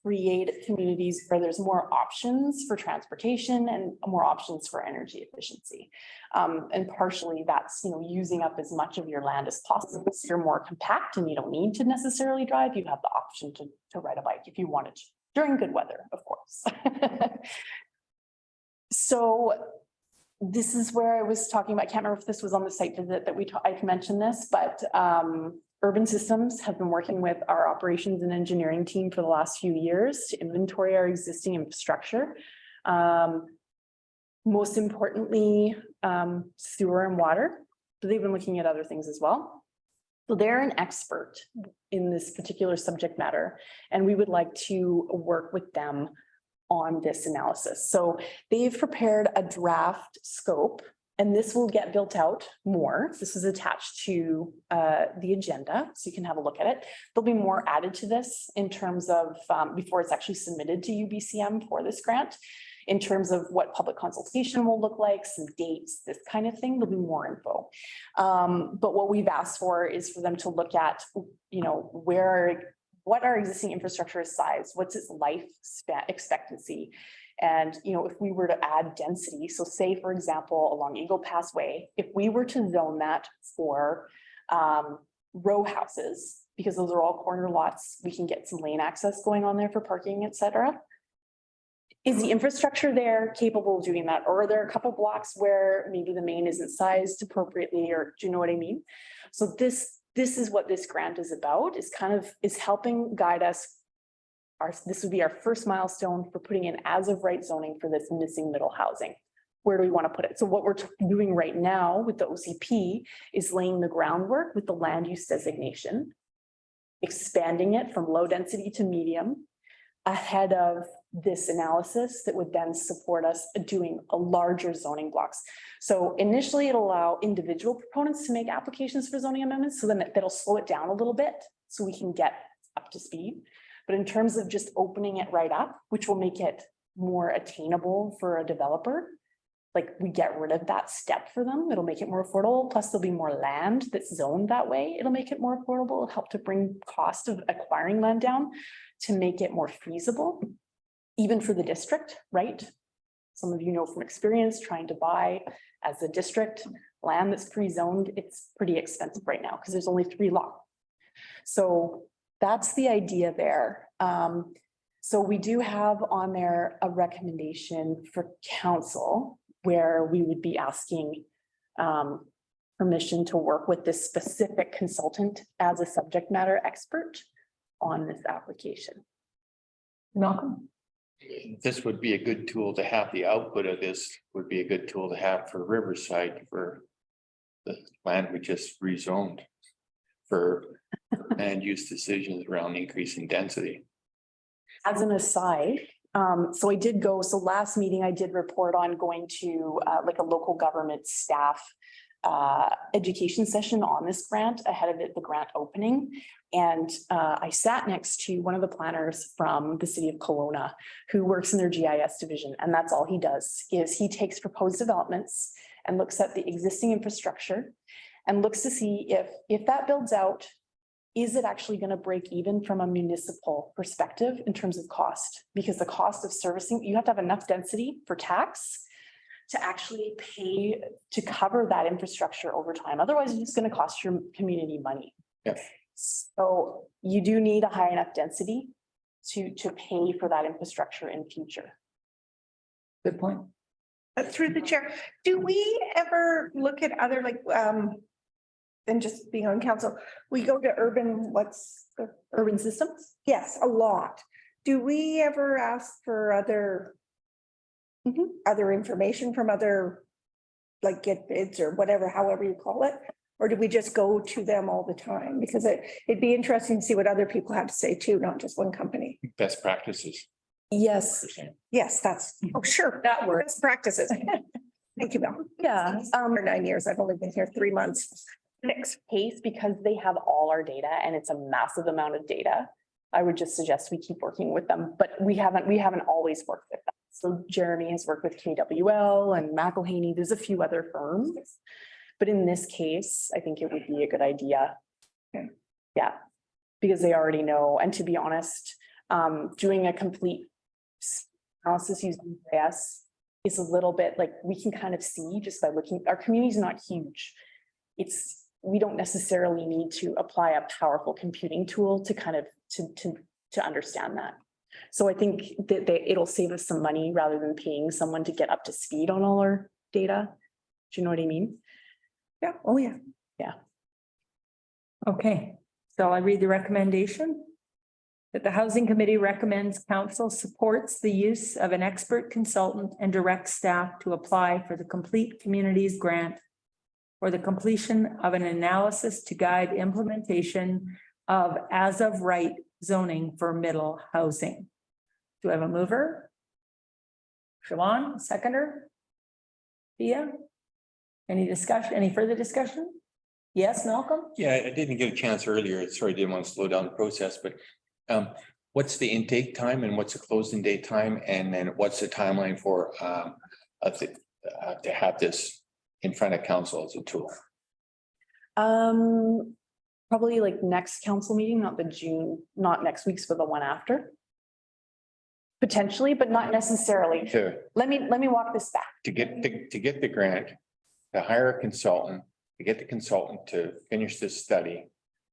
create communities where there's more options for transportation and more options for energy efficiency. And partially that's, using up as much of your land as possible. So you're more compact and you don't need to necessarily drive. You have the option to ride a bike if you wanted to, during good weather, of course. So this is where I was talking about, I can't remember if this was on the site visit that I've mentioned this, but Urban Systems have been working with our operations and engineering team for the last few years to inventory our existing infrastructure. Most importantly, sewer and water, but they've been looking at other things as well. So they're an expert in this particular subject matter, and we would like to work with them on this analysis. So they've prepared a draft scope, and this will get built out more. This is attached to the agenda, so you can have a look at it. There'll be more added to this in terms of before it's actually submitted to UBCM for this grant, in terms of what public consultation will look like, some dates, this kind of thing. There'll be more info. But what we've asked for is for them to look at, what our existing infrastructure is size, what's its life expectancy. And, if we were to add density, so say, for example, along Eagle Pass Way, if we were to zone that for row houses, because those are all corner lots, we can get some lane access going on there for parking, et cetera. Is the infrastructure there capable of doing that? Or are there a couple blocks where maybe the main isn't sized appropriately, or do you know what I mean? So this is what this grant is about, is helping guide us. This would be our first milestone for putting in as of right zoning for this missing middle housing. Where do we want to put it? So what we're doing right now with the OCP is laying the groundwork with the land use designation, expanding it from low density to medium ahead of this analysis that would then support us doing a larger zoning blocks. So initially it'll allow individual proponents to make applications for zoning amendments. So then that'll slow it down a little bit so we can get up to speed. But in terms of just opening it right up, which will make it more attainable for a developer, like we get rid of that step for them, it'll make it more affordable. Plus there'll be more land that's zoned that way. It'll make it more affordable. It'll help to bring cost of acquiring land down to make it more feasible, even for the district, right? Some of you know from experience trying to buy as a district land that's pre-zoned, it's pretty expensive right now because there's only 3 lots. So that's the idea there. So we do have on there a recommendation for council where we would be asking permission to work with this specific consultant as a subject matter expert on this application. Malcolm? This would be a good tool to have. The output of this would be a good tool to have for Riverside, for the land we just rezoned for land use decisions around increasing density. As an aside, so last meeting I did report on going to like a local government staff education session on this grant ahead of the grant opening. And I sat next to one of the planners from the city of Kelowna who works in their GIS division. And that's all he does, is he takes proposed developments and looks at the existing infrastructure and looks to see if that builds out, is it actually going to break even from a municipal perspective in terms of cost? Because the cost of servicing, you have to have enough density for tax to actually pay to cover that infrastructure over time. Otherwise, it's just going to cost your community money. Yeah. So you do need a high enough density to pay for that infrastructure in future. Good point. Through the chair, do we ever look at other than just being on council? We go to urban systems? Yes, a lot. do we ever ask for other information from other, like get bids or whatever, however you call it? Or do we just go to them all the time? Because it'd be interesting to see what other people have to say too, not just one company. Best practices. Yes, Yes, that's, oh, sure. That works. Best practices. Thank you, Bill. yeah. For 9 years, I've only been here 3 months. Next case, because they have all our data and it's a massive amount of data, I would just suggest we keep working with them, but we haven't always worked with them. So Jeremy has worked with KWL and McElhaney. There's a few other firms. But in this case, I think it would be a good idea. Okay. Yeah, because they already know. And to be honest, doing a complete analysis using GIS is a little bit like we can kind of see just by looking, our community is not huge. We don't necessarily need to apply a powerful computing tool to kind of to understand that. So I think that it'll save us some money rather than paying someone to get up to speed on all our data. Do you know what I mean? Yeah, oh, yeah. Okay, so I read the recommendation. That the Housing Committee recommends council supports the use of an expert consultant and directs staff to apply for the Complete Communities Grant for the completion of an analysis to guide implementation of as of right zoning for middle housing. Do I have a mover? Siobhan, seconder? Pia? Any discussion, any further discussion? Yes, Malcolm? Yeah, I didn't get a chance earlier. Sorry, didn't want to slow down the process, but what's the intake time and what's the closing date time? And then what's the timeline for to have this in front of council as a tool? Probably like next council meeting, not next week's, but the one after. Potentially, but not necessarily. Let me walk this back. To get the grant, to hire a consultant, to get the consultant to finish this study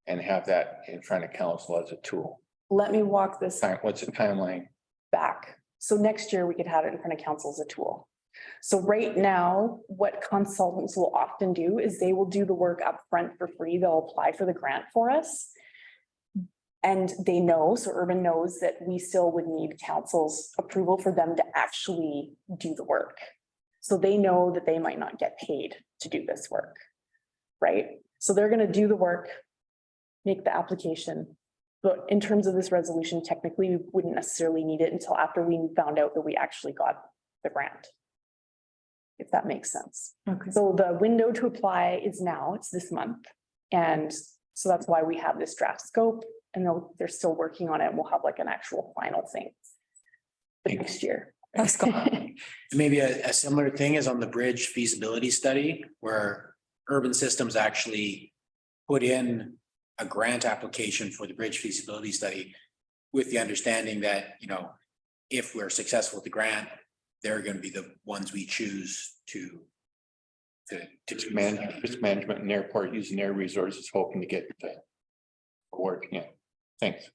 and have that in front of council as a tool. Let me walk this What's the timeline? back. So next year we could have it in front of council as a tool. So right now, what consultants will often do is they will do the work up front for free. They'll apply for the grant for us. And they know, so Urban knows that we still would need council's approval for them to actually do the work. So they know that they might not get paid to do this work, right? So they're going to do the work, make the application. But in terms of this resolution, technically, we wouldn't necessarily need it until after we found out that we actually got the grant. If that makes sense. Okay. So the window to apply is now, it's this month. And so that's why we have this draft scope and they're still working on it. We'll have like an actual final thing for next year. That's gone. Maybe a similar thing is on the bridge feasibility study where Urban Systems actually put in a grant application for the bridge feasibility study with the understanding that, you know, if we're successful with the grant, they're going to be the ones we choose to Manage risk management and airport using their resources, hoping to get the award. Yeah, thanks.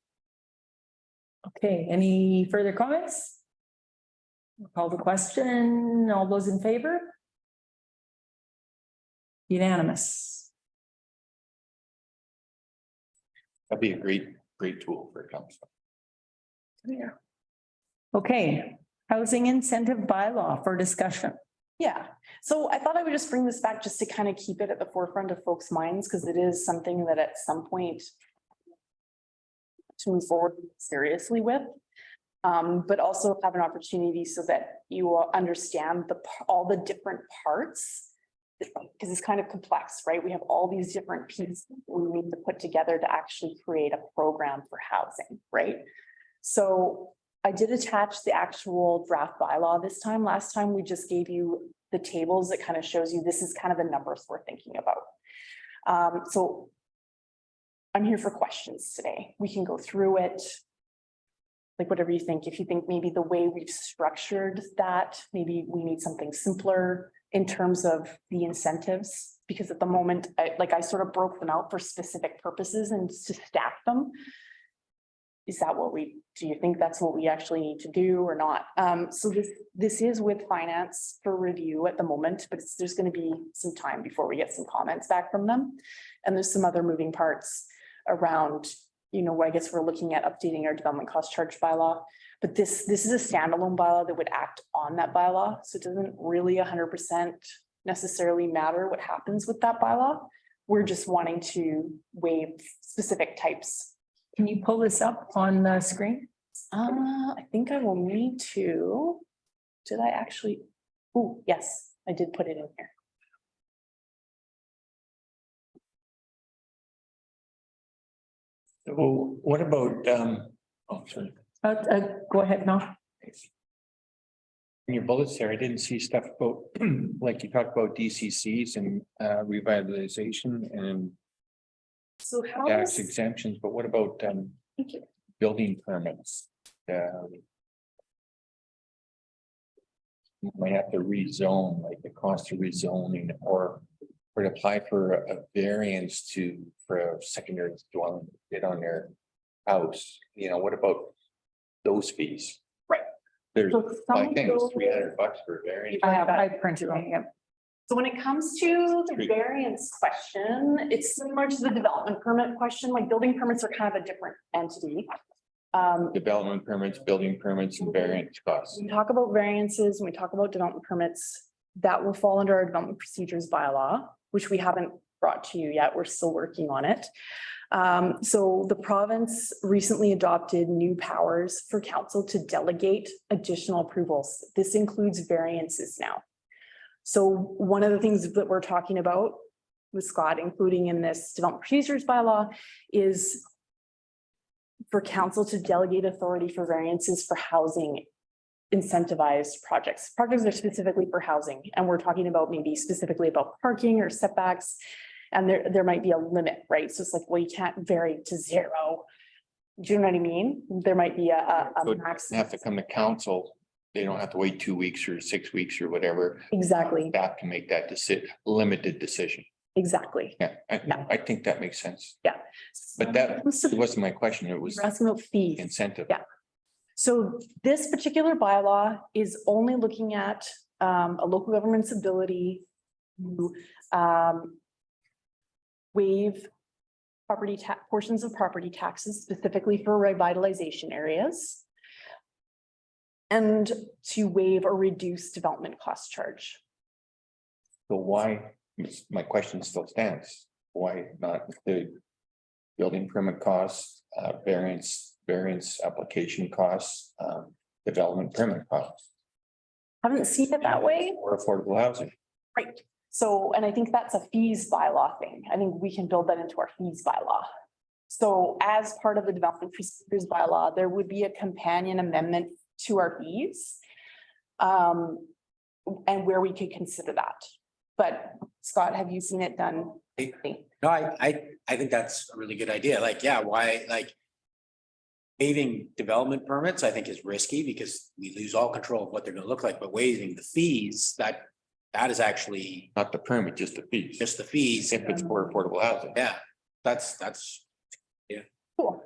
Okay, any further comments? Call the question. All those in favor? Unanimous. That'd be a great tool for council. Yeah. Okay, housing incentive bylaw for discussion. Yeah, so I thought I would just bring this back just to kind of keep it at the forefront of folks' minds, because it is something that at some point to move forward seriously with. But also have an opportunity so that you will understand all the different parts. Because it's kind of complex, right? We have all these different pieces we need to put together to actually create a program for housing, right? So I did attach the actual draft bylaw this time. Last time we just gave you the tables that kind of shows you this is kind of the numbers we're thinking about. So I'm here for questions today. We can go through it. Like whatever you think. If you think maybe the way we've structured that, maybe we need something simpler in terms of the incentives, because at the moment, I sort of broke them out for specific purposes and to stack them. Is that do you think that's what we actually need to do or not? So this is with finance for review at the moment, but there's going to be some time before we get some comments back from them. And there's some other moving parts around, you know, I guess we're looking at updating our development cost charge bylaw. But this is a standalone bylaw that would act on that bylaw, so it doesn't really 100% necessarily matter what happens with that bylaw. We're just wanting to waive specific types. Can you pull this up on the screen? I think I will need to. Did I actually? Oh, yes, I did put it in here. Well, what about, oh, sorry. Go ahead, Mel. In your bullets there, I didn't see stuff about, like you talked about DCCs and revitalization and So how tax does, exemptions, but what about thank you. building permits? You might have to rezone, like the cost of rezoning or to apply for a variance for a secondary dwelling bid on their house. You know, what about those fees? Right. There's, So some I of think it's those- $300 for a variance. I printed on it. So when it comes to the Great. variance question, it's similar to the development permit question, like building permits are kind of a different entity. Development permits, building permits and variance costs. When we talk about variances, when we talk about development permits, that will fall under our development procedures bylaw, which we haven't brought to you yet. We're still working on it. So the province recently adopted new powers for council to delegate additional approvals. This includes variances now. So one of the things that we're talking about with Scott, including in this development procedures bylaw, is for council to delegate authority for variances for housing incentivized projects. Projects are specifically for housing, and we're talking about maybe specifically about parking or setbacks. And there might be a limit, right? So it's like, well, you can't vary to 0. Do you know what I mean? There might be a Would max. have to come to council. They don't have to wait 2 weeks or 6 weeks or whatever. Exactly, Staff can make that limited decision. exactly. Yeah, Yeah. I think that makes sense. Yeah. But that So It wasn't my question. It was you're asking about fees. incentive. Yeah. So this particular bylaw is only looking at a local government's ability to waive portions of property taxes specifically for revitalization areas and to waive or reduce development cost charge. So why, my question still stands. Why not the building permit costs, variance application costs, development permit costs, Haven't seen it that way. or affordable housing? Right. So, and I think that's a fees bylaw thing. I think we can build that into our fees bylaw. So as part of the development procedures bylaw, there would be a companion amendment to our fees. And where we could consider that. But Scott, have you seen it done? No, I think that's a really good idea. Like, yeah, why, like. Waiving development permits, I think is risky because we lose all control of what they're gonna look like, but waiving the fees, that is actually Not the permit, just the fees. just the fees. If it's for affordable housing. Yeah, that's, Cool.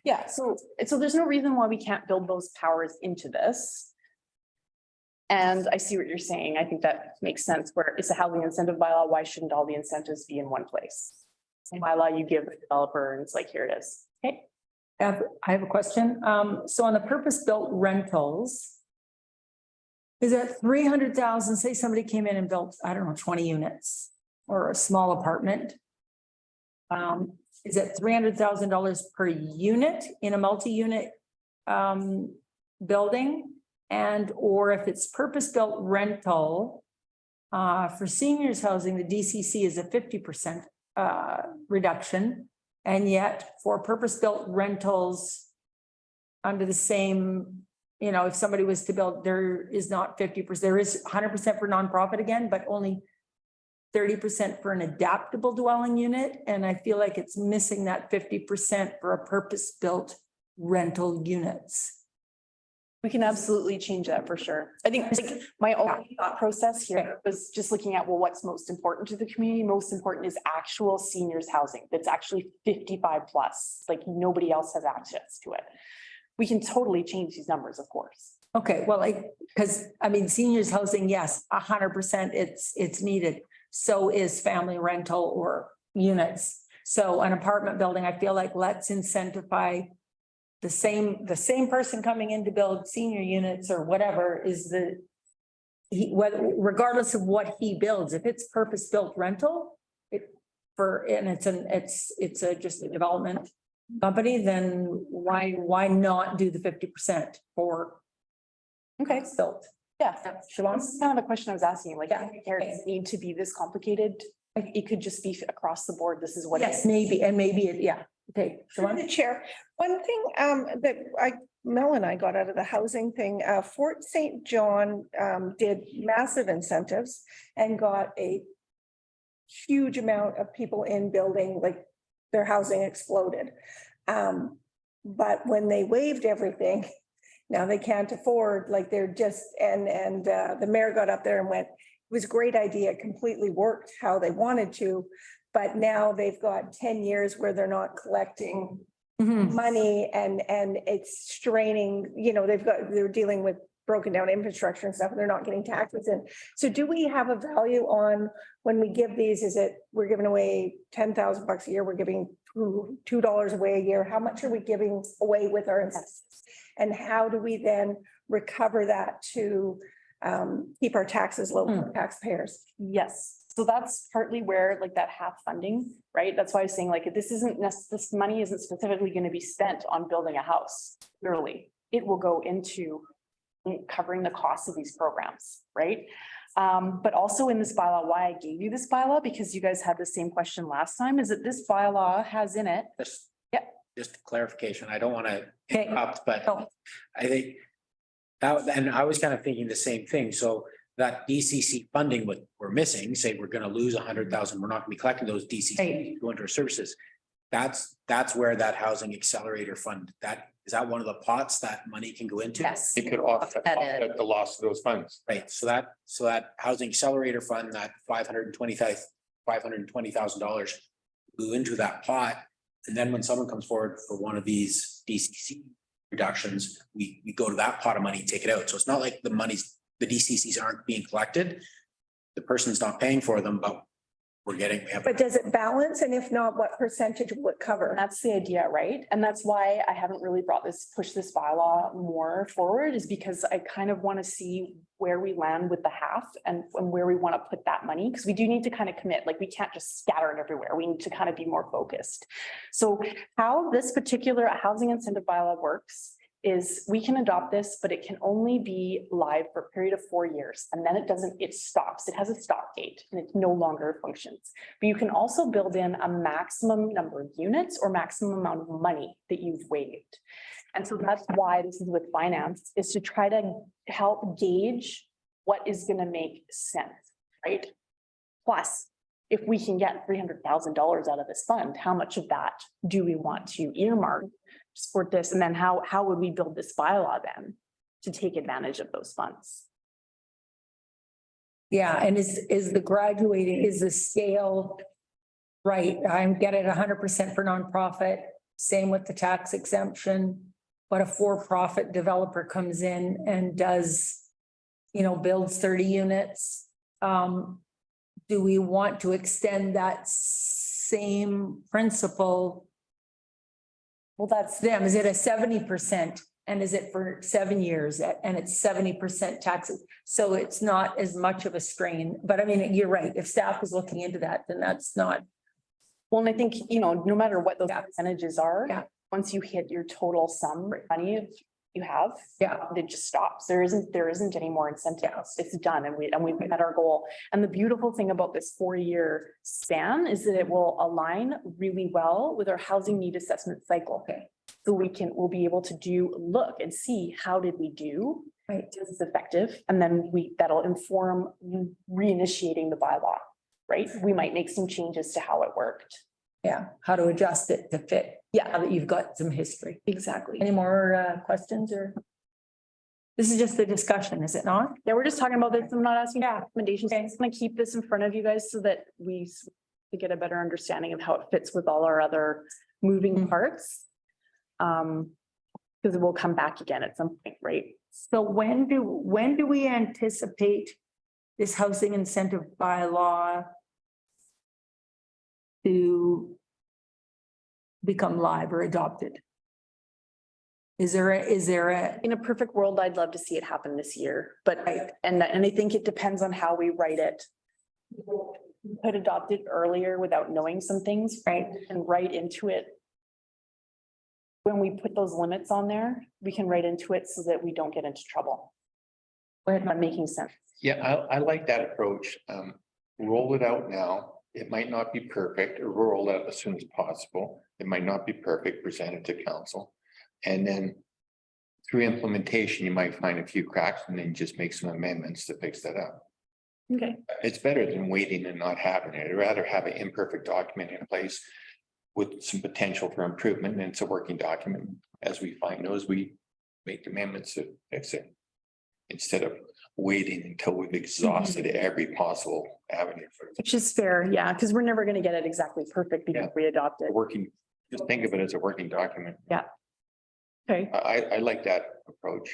Yeah, so there's no reason why we can't build those powers into this. And I see what you're saying. I think that makes sense where it's a housing incentive bylaw. Why shouldn't all the incentives be in one place? In bylaw, you give the developer and it's like, here it is. Okay. I have a question. So on the purpose-built rentals, is that 300,000, say somebody came in and built, I don't know, 20 units or a small apartment? Is it $300,000 per unit in a multi-unit building? And or if it's purpose-built rental for seniors housing, the DCC is a 50% reduction. And yet for purpose-built rentals under the same, you know, if somebody was to build, there is not 50%, there is 100% for nonprofit again, but only 30% for an adaptable dwelling unit. And I feel like it's missing that 50% for a purpose-built rental units. We can absolutely change that for sure. I think like, my only thought process here was just looking at, well, what's most important to the community? Most important is actual seniors housing that's actually 55 plus, like nobody else has access to it. We can totally change these numbers, of course. Okay, well, because I mean, seniors housing, yes, 100% it's needed. So is family rental or units. So an apartment building, I feel like let's incentivize the same person coming in to build senior units or whatever is regardless of what he builds, if it's purpose-built rental, it's just a development company, then why not do the 50% for Okay, built? yeah. Siobhan? This is kind of the question I was asking, like, Yeah. does it need to be this complicated? Like, it could just be across the board, this is what. it Yes, is. maybe, and maybe, yeah, okay. Through Siobhan? the chair, one thing that Mel and I got out of the housing thing, Fort St. John did massive incentives and got a huge amount of people in building, like their housing exploded. But when they waived everything, now they can't afford, like they're just, and the mayor got up there and went, it was a great idea, it completely worked how they wanted to. But now they've got 10 years where they're not collecting Mhm. money and it's straining, they're dealing with broken down infrastructure and stuff, and they're not getting taxes in. So do we have a value on when we give these, is it, we're giving away $10,000 a year, we're giving $2 away a year, how much are we giving away with our incentives? And how do we then recover that to keep our taxes low for taxpayers? Yes, so that's partly where like that half funding, right? That's why I was saying like, this money isn't specifically going to be spent on building a house, literally. It will go into covering the costs of these programs, right? But also in this bylaw, why I gave you this bylaw, because you guys had the same question last time, is that this bylaw has in it. Just. Yep. Just clarification. I don't want to Okay. interrupt, but Oh. I think that, and I was kind of thinking the same thing. So that DCC funding, what we're missing, say we're going to lose 100,000, we're not going to be collecting those DCC Right. go into our services. That's where that housing accelerator fund, is that one of the pots that money can go into? Yes. It could offset the loss of those funds. Right, so that housing accelerator fund, that $520,000 go into that pot. And then when someone comes forward for one of these DCC reductions, we go to that pot of money and take it out. So it's not like the DCCs aren't being collected. The person's not paying for them, but we have. But does it balance? And if not, what percentage will it And cover? that's the idea, right? And that's why I haven't really pushed this bylaw more forward, is because I kind of want to see where we land with the half and where we want to put that money, because we do need to kind of commit, like we can't just scatter it everywhere. We need to kind of be more focused. So how this particular housing incentive bylaw works is we can adopt this, but it can only be live for a period of 4 years. And then it stops. It has a stop date and it no longer functions. But you can also build in a maximum number of units or maximum amount of money that you've waived. And so that's why this is with finance, is to try to help gauge what is going to make sense, right? Plus, if we can get $300,000 out of this fund, how much of that do we want to earmark support this? And then how would we build this bylaw then to take advantage of those funds? Yeah, and is the scale right? I'm getting 100% for nonprofit, same with the tax exemption. But a for-profit developer comes in and does, builds 30 units. Do we want to extend that same principle? Well, that's Them, is it a 70% and is it for 7 years and it's 70% taxes? So it's not as much of a strain, but I mean, you're right. If staff is looking into that, then that's not. Well, and I think, no matter what those Yeah. percentages are. Yeah. Once you hit your total sum money you have. Yeah. It just stops. There isn't any more incentives. It's done and we've met our goal. And the beautiful thing about this 4-year span is that it will align really well with our housing need assessment cycle. Okay. So we'll be able to look and see how did we do? Right. Is this effective? And then that'll inform reinitiating the bylaw, right? We might make some changes to how it worked. Yeah, how to adjust it to fit. Yeah. Now that you've got some history. Exactly. Any more questions or? This is just a discussion, is it not? Yeah, we're just talking about this. I'm not asking for Yeah. recommendations. I'm just gonna keep this in front of you guys so that to get a better understanding of how it fits with all our other moving Mhm. parts. Because it will come back again at some point, right? So when do we anticipate this housing incentive bylaw to become live or adopted? Is there a, In a perfect world, I'd love to see it happen this year, but and I think it depends on how we write it. Could adopt it earlier without knowing some things, right? and write into it. When we put those limits on there, we can write into it so that we don't get into trouble. Am I making sense? Yeah, I like that approach. Roll it out now. It might not be perfect, or roll it out as soon as possible. It might not be perfect, present it to council. And then through implementation, you might find a few cracks and then just make some amendments to fix that up. Okay. It's better than waiting and not having it. I'd rather have an imperfect document in place with some potential for improvement, and it's a working document. As we find those, we make amendments to fix it. Instead of waiting until we've exhausted every possible avenue for Which is fair, yeah, because we're never gonna get it exactly perfect because we adopt it. working. Just think of it as a working document. Okay, I like that approach.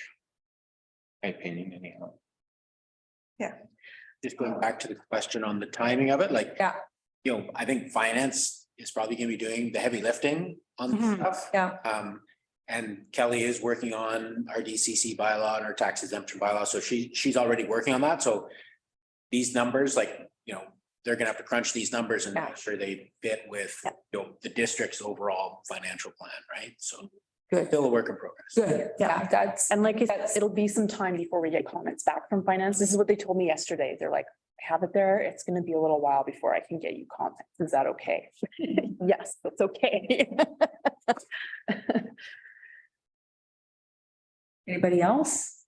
My opinion anyhow. Just going back to the question on the timing of it, like. Yeah. You know, I think finance is probably gonna be doing the heavy lifting on this Mhm. stuff. Yeah. And Kelly is working on our DCC bylaw and our tax exemption bylaw, so she's already working on that, so. These numbers, like, you know, they're gonna have to crunch these numbers and Yeah. make sure they fit with, you know, the district's overall financial plan, right? So Good, still a work in progress. good. Yeah, that's, and like I said, it'll be some time before we get comments back from finance. This is what they told me yesterday. They're like, I have it there. It's gonna be a little while before I can get you comments. Is that okay? Yes, that's okay. anybody else?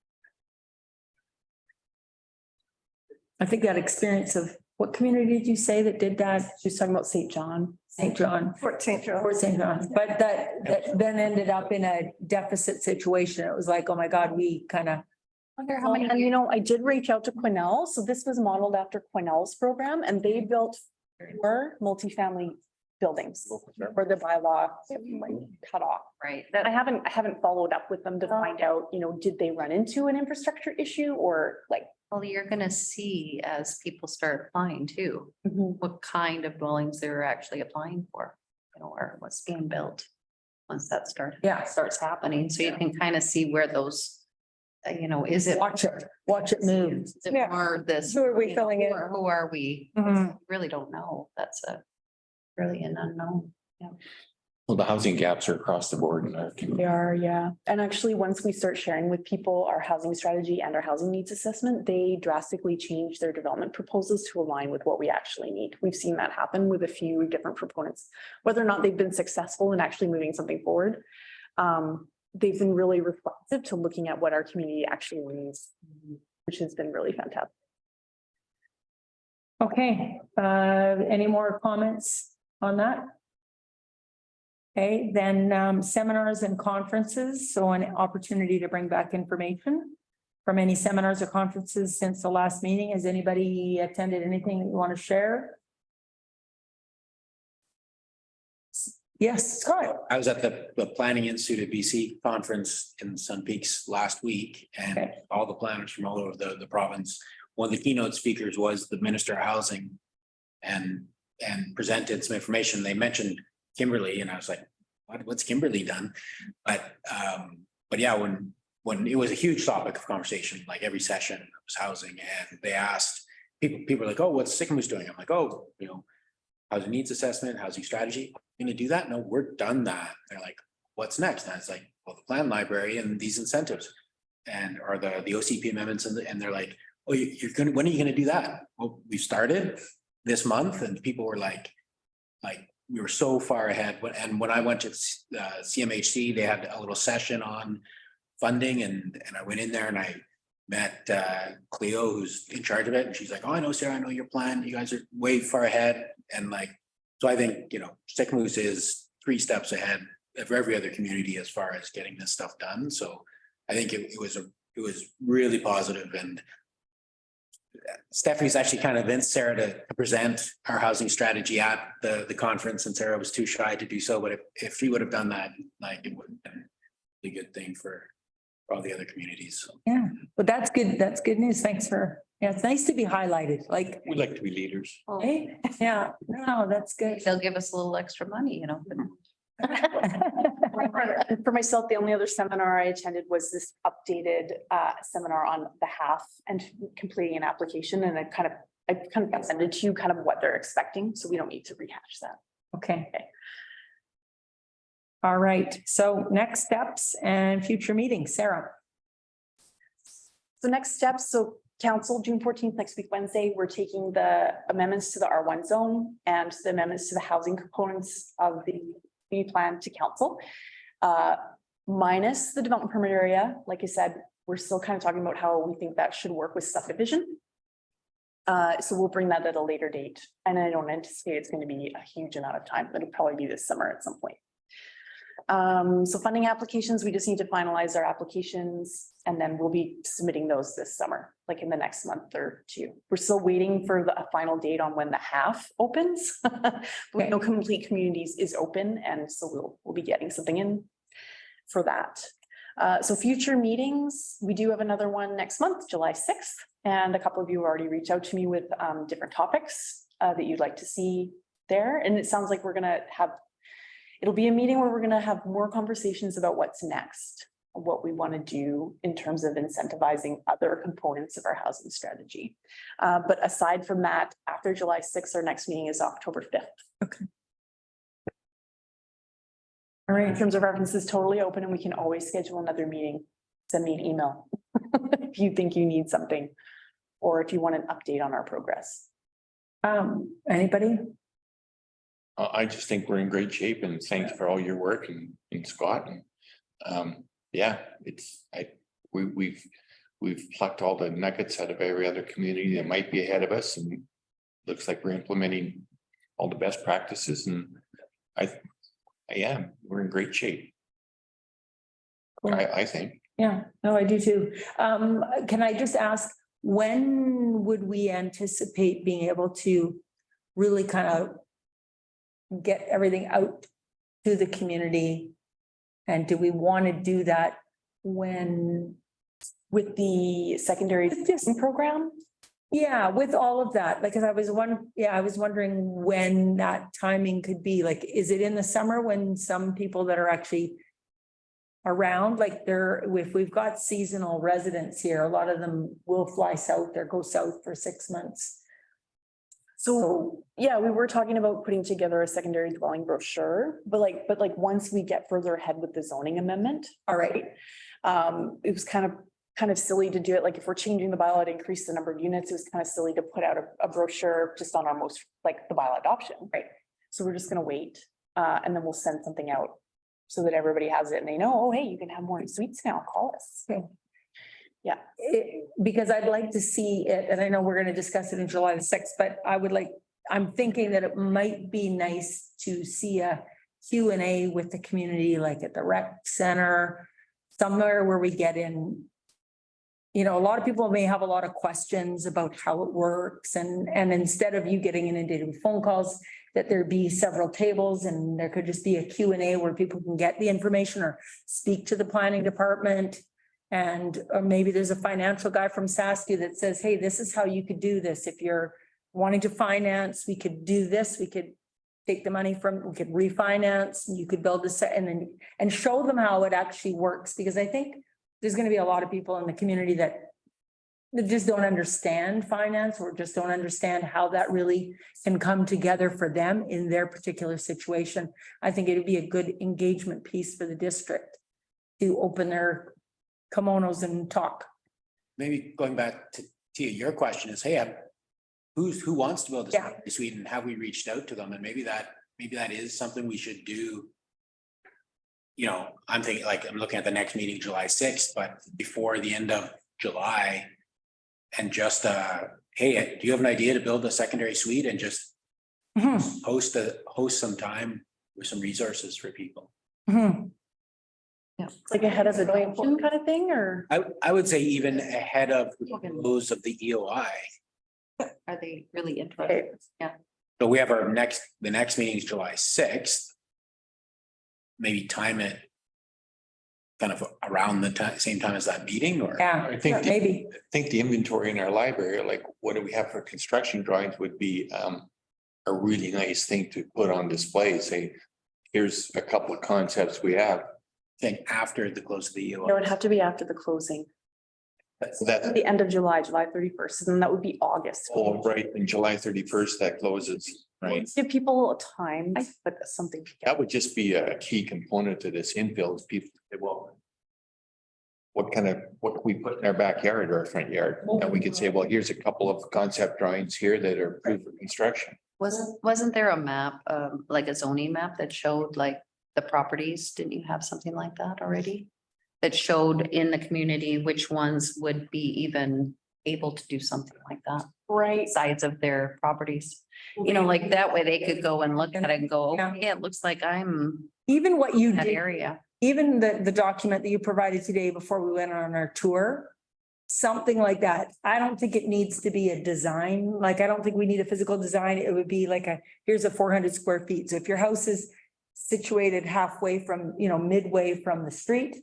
I think that experience of, what community did you say that did that? She's talking about St. John. St. John. Fort St. John. Fort St. John, but that then ended up in a deficit situation. It was like, oh my God, we kind of, Wonder how many. And you know, I did reach out to Quinnell. So this was modeled after Quinnell's program and they built 4 multifamily buildings for the bylaw cut off. Right, I that, haven't followed up with them to find out, you know, did they run into an infrastructure issue or like? well, you're gonna see as people start applying too, what kind of dwellings they're actually applying for. You know, or what's being built. Once that starts happening, so you can kind of see where those. You know, is it? watch it move. Is it Yeah. more this? Who are we you know, filling in? Who are we? Mhm. Really don't know. That's really an unknown. Well, the housing gaps are across the board in our They community. are, yeah. And actually, once we start sharing with people our housing strategy and our housing needs assessment, they drastically change their development proposals to align with what we actually need. We've seen that happen with a few different proponents, whether or not they've been successful in actually moving something forward. They've been really responsive to looking at what our community actually needs, which has been really fantastic. Okay, any more comments on that? Okay, then seminars and conferences, so an opportunity to bring back information from any seminars or conferences since the last meeting. Has anybody attended anything that you want to share? Yes, Scott. I was at the Planning Institute of BC conference in Sun Peaks last week and Okay. all the planners from all over the province. One of the keynote speakers was the Minister of Housing and presented some information. They mentioned Kimberly and I was like, what's Kimberly done? But yeah, when it was a huge topic of conversation, like every session was housing and they asked people were like, oh, what's Sycamoose doing? I'm like, oh, you know, housing needs assessment, housing strategy. Gonna do that? No, we're done that. They're like, what's next? And I was like, well, the plan library and these incentives and are the OCP amendments and they're like, oh, you're gonna, when are you gonna do that? Well, we started this month and people were like, we were so far ahead. And when I went to CMHC, they had a little session on funding and I went in there and I met Cleo, who's in charge of it. And she's like, oh, I know, Sarah, I know your plan. You guys are way far ahead. And like, so I think, you know, Sycamoose is 3 steps ahead of every other community as far as getting this stuff done. So I think it was really positive and Stephanie's actually kind of convinced Sarah to present our housing strategy at the conference and Sarah was too shy to do so. But if she would have done that, like it would have been a really good thing for all the other communities. So. Yeah, but that's good. That's good news. Thanks for, yeah, it's nice to be highlighted, like, We like to be leaders. Well, hey, yeah, no, that's good. they'll give us a little extra money, you know. And for myself, the only other seminar I attended was this updated seminar on the half and completing an application, and I kind of sent it to you kind of what they're expecting, so we don't need to rehash that. Okay. All right, so next steps and future meetings, Sarah. So next steps, so council, June 14th, next week, Wednesday, we're taking the amendments to the R1 zone and the amendments to the housing components of the community plan to council. Minus the development permit area, like I said, we're still kind of talking about how we think that should work with subdivision. So we'll bring that at a later date, and I don't anticipate it's going to be a huge amount of time. It'll probably be this summer at some point. So funding applications, we just need to finalize our applications, and then we'll be submitting those this summer, like in the next month or two. We're still waiting for a final date on when the half opens. We know Complete Communities is open, and so we'll be getting something in for that. So future meetings, we do have another one next month, July 6th, and a couple of you already reached out to me with different topics that you'd like to see there. And it sounds like it'll be a meeting where we're going to have more conversations about what's next, what we want to do in terms of incentivizing other components of our housing strategy. But aside from that, after July 6th, our next meeting is October 5th. All In right, terms of references, totally open, and we can always schedule another meeting. Send me an email if you think you need something, or if you want an update on our progress. anybody? I just think we're in great shape, and thanks for all your work and Scott. And yeah, we've plucked all the nuggets out of every other community that might be ahead of us, and looks like we're implementing all the best practices, and we're in great shape. Cool. I think. Yeah, no, I do too. Can I just ask, when would we anticipate being able to really kind of get everything out to the community? And do we want to do that when? With the secondary program? Yeah, with all of that, like, cause I was wondering when that timing could be, like, is it in the summer when some people that are actually around, like if we've got seasonal residents here, a lot of them will fly south or go south for 6 months. So, yeah, we were talking about putting together a secondary dwelling brochure, but once we get further ahead with the zoning amendment, All right, it was kind of silly to do it. Like, if we're changing the bylaw to increase the number of units, it was kind of silly to put out a brochure just on our most, like, the bylaw adoption. Right. So we're just gonna wait, and then we'll send something out so that everybody has it and they know, oh, hey, you can have more suites now, call us. Okay. Yeah. Because I'd like to see it, and I know we're gonna discuss it in July the 6th, but I'm thinking that it might be nice to see a Q&A with the community, like at the rec center, somewhere where we get in. You know, a lot of people may have a lot of questions about how it works, and instead of you getting inundated with phone calls, that there be several tables and there could just be a Q&A where people can get the information or speak to the planning department. And or maybe there's a financial guy from Saskia that says, hey, this is how you could do this. If you're wanting to finance, we could do this. We could take the money we could refinance, and you could build this and show them how it actually works. Because I think there's going to be a lot of people in the community that just don't understand finance, or just don't understand how that really can come together for them in their particular situation. I think it'd be a good engagement piece for the district to open their kimonos and talk. Maybe going back to your question is, hey, who wants to build a Yeah. suite, and have we reached out to them? And maybe that is something we should do. You know, I'm thinking, like, I'm looking at the next meeting, July 6th, but before the end of July. And just, hey, do you have an idea to build a secondary suite, and just Mhm, host some time with some resources for people? mhm. Like ahead of the adoption kind of thing, or? I would say even ahead of those of the EOI. Are they really interested? Yeah. So we have the next meeting is July 6th. Maybe time it kind of around the same time as that meeting, or? Yeah, I think maybe. I think the inventory in our library, like what do we have for construction drawings, would be a really nice thing to put on display. Say, here's a couple of concepts we have. Thing after the close of the year. It would have to be after the closing, That, the end of July, July 31st, and then that would be August. oh, right, in July 31st, that closes, right? Give people time, but that's something. That would just be a key component to this infill is people, say, well, what can we put in our backyard or our front yard? And we could say, well, here's a couple of concept drawings here that are approved for construction. Wasn't there a map, like a zoning map that showed like the properties? Didn't you have something like that already? That showed in the community which ones would be even able to do something like that, Right. sides of their properties. You know, like that way they could go and look at it and go, Yeah. okay, it looks like I'm Even what you in that did, area. even the document that you provided today before we went on our tour, something like that. I don't think it needs to be a design, like, I don't think we need a physical design. It would be like here's a 400 square feet. So if your house is situated halfway from, midway from the street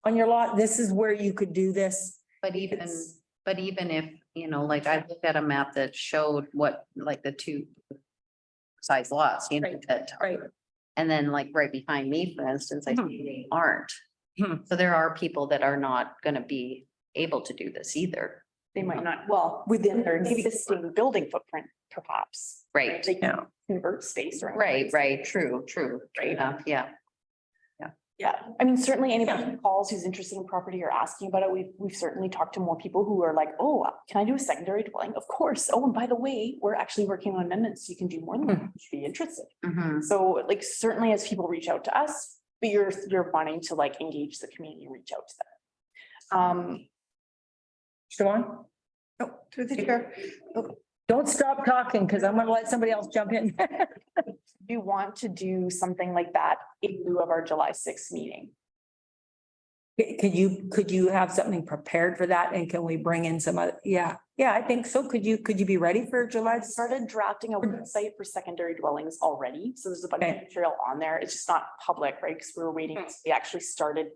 on your lot, this is where you could do this. But It's- even if, like I looked at a map that showed what, like the two size lots, Right. that. Right. And then like right behind me, for instance, I Mhm. see they aren't. Mhm. So there are people that are not gonna be able to do this either. They might not, well, within their existing building footprint, perhaps. Right. They can convert space around. Right, true. Right. Yeah. Yeah, I mean, certainly anybody who calls who's interested in property or asking about it, we've certainly talked to more people who are like, oh, can I do a secondary dwelling? Of course. Oh, and by the way, we're actually working on amendments. So you can do more than one. You should be interested. Mhm. So like certainly as people reach out to us, but you're wanting to like engage the community, reach out to them. Siobhan? Oh, through the chair. Don't stop talking because I'm gonna let somebody else jump in. You want to do something like that in lieu of our July 6th meeting? Could you have something prepared for that? And can we bring in some other, yeah, I think so. Could you be ready for July? Started drafting a website for secondary dwellings already, so there's a bunch of Okay. material on there. It's just not public, right? Because we were waiting, we actually started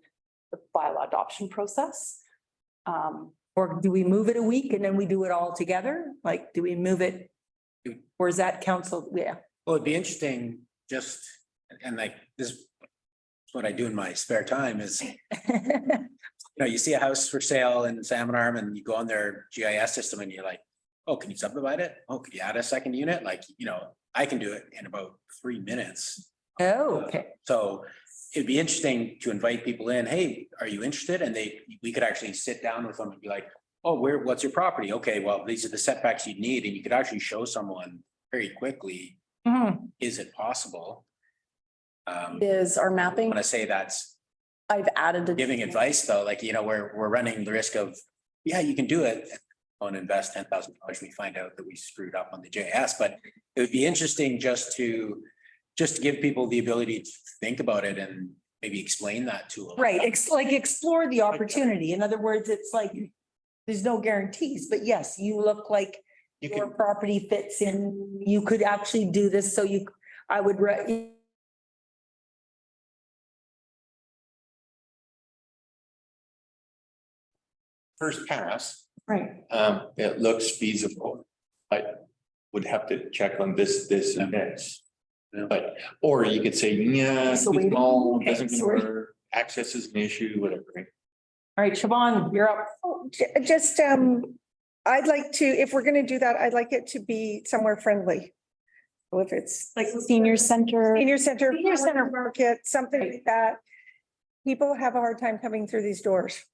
the bylaw adoption process. Or do we move it a week and then we do it all together? Like, do we move it? Or is that council? Yeah. Well, it'd be interesting, just, and like, this is what I do in my spare time is, you see a house for sale in Salmon Arm and you go on their GIS system and you're like, oh, can you subdivide it? Oh, could you add a second unit? Like, I can do it in about 3 minutes. Oh, okay. So it'd be interesting to invite people in, hey, are you interested? And we could actually sit down with them and be like, oh, what's your property? Okay, well, these are the setbacks you need. And you could actually show someone very quickly, Mhm. is it possible? Is our mapping, Want to say that's I've added the. giving advice though, like, we're running the risk of, yeah, you can do it. On invest $10,000, we find out that we screwed up on the JS, but it would be interesting just to give people the ability to think about it and maybe explain that to them. Right, like explore the opportunity. In other words, it's like, there's no guarantees, but yes, you look like You your can, property fits in, you could actually do this, so I would. first pass, Right. it looks feasible. I would have to check on this and this. Yeah. But, or you could say, yeah, So we- small, okay, doesn't so we're- work, access is an issue, whatever. All right, Siobhan, you're up. Oh, just, I'd like to, if we're gonna do that, I'd like it to be somewhere friendly. So if it's Like senior center. senior center, Senior center. market, something like that. People have a hard time coming through these doors.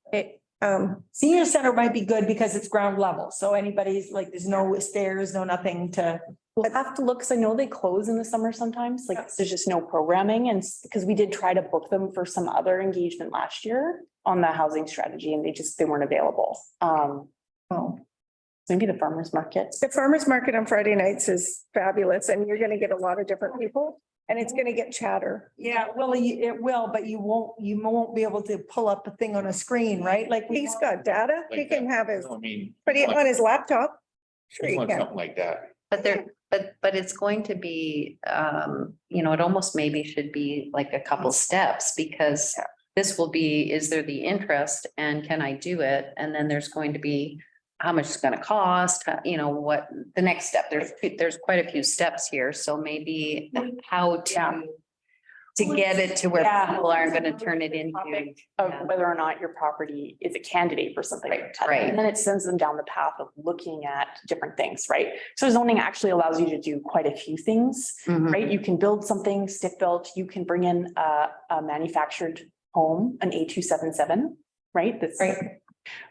Senior center might be good because it's ground level, so anybody's like, there's no stairs, no nothing to. We'll have to look, because I know they close in the summer sometimes, like there's just no programming and because we did try to book them for some other engagement last year on the housing strategy and they weren't available. Oh. Maybe the farmer's market. The farmer's market on Friday nights is fabulous and you're gonna get a lot of different people and it's gonna get chatter. Yeah, well, it will, but you won't be able to pull up a thing on a screen, right? Like. He's got data, he Like can that. have his, I mean. but he on his laptop. Sure We he want can. something like that. But it's going to be, it almost maybe should be like a couple steps because this will be, is there the interest and can I do it? And then there's going to be how much it's gonna cost, what the next step, there's quite a few steps here, so maybe how to to get it to where Yeah. people aren't gonna turn it into. topic of Yeah. whether or not your property is a candidate for something like that. right. And then it sends them down the path of looking at different things, right? So zoning actually allows you to do quite a few things, Mhm. right? You can build something stick built, you can bring in a manufactured home, an A277, right? That's Right.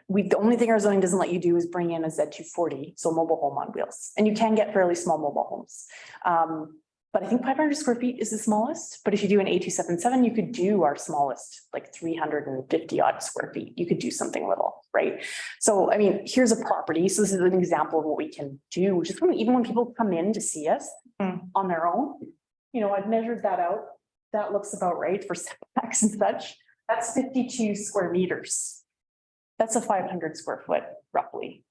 the only thing our zoning doesn't let you do is bring in a Z240, so mobile home on wheels, and you can get fairly small mobile homes. But I think 500 square feet is the smallest, but if you do an A277, you could do our smallest, like 350 odd square feet. You could do something little, right? So, I mean, here's a property. So this is an example of what we can do, just even when people come in to see us on their own. You know, I've measured that out. That looks about right for setbacks and such. That's 52 square meters. That's a 500 square foot roughly.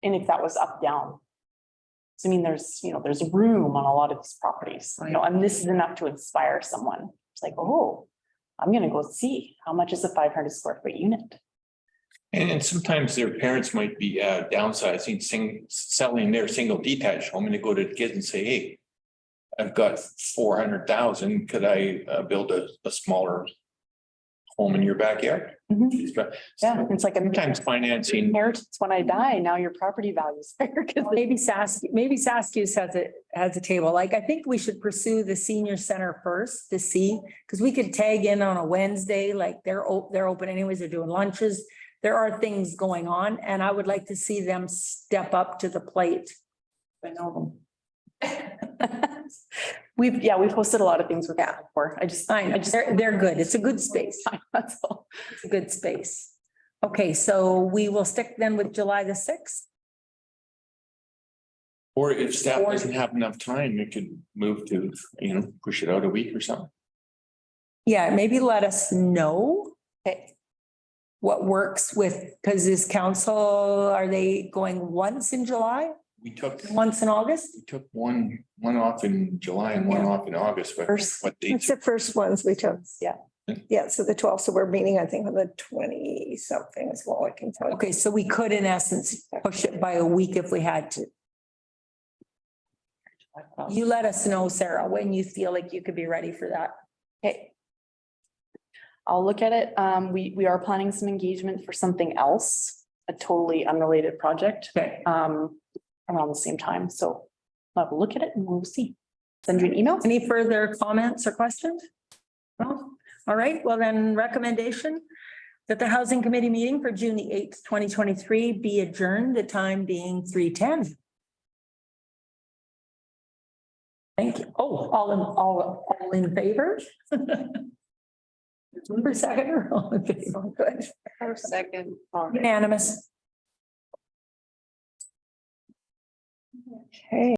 And if that was up, down. So I mean, there's room on a lot of these properties, and this is enough to inspire someone. It's like, oh, I'm gonna go see how much is a 500 square foot unit. And sometimes their parents might be downsizing, selling their single detached home, and they go to the kids and say, hey, I've got 400,000, could I build a smaller home in your backyard? Yeah, it's like a Sometimes financing, inheritance when I die, now your property value is higher. Maybe Saskiyous has a table. Like, I think we should pursue the senior center first to see, because we could tag in on a Wednesday, like they're open anyways, they're doing lunches. There are things going on, and I would like to see them step up to the plate. I know them. We've hosted a lot of things with that before. They're good. It's a good space. That's all. It's a good space. Okay, so we will stick then with July the 6th. or if staff doesn't have enough time, it could move to, push it out a week or something. Yeah, maybe let us know what works with, because this council, are they going once in July, We took once in August? one off in July and one off in August, but what It's dates? the first ones we took. Yeah. Yeah, so the 12th, so we're meeting, I think, on the 20 something is what I can tell you. Okay, so we could in essence push it by a week if we had to. You let us know, Sarah, when you feel like you could be ready for that. Okay. I'll look at it. We are planning some engagement for something else, a totally unrelated project, Okay. around the same time. So I'll have a look at it and we'll see. Send you an email. Any further comments or questions? No? All right, well then recommendation that the housing committee meeting for June the 8th, 2023 be adjourned, the time being 3:10. Thank you. Oh, all in favor? Member second, all in favor? Good. Second. Unanimous. Okay.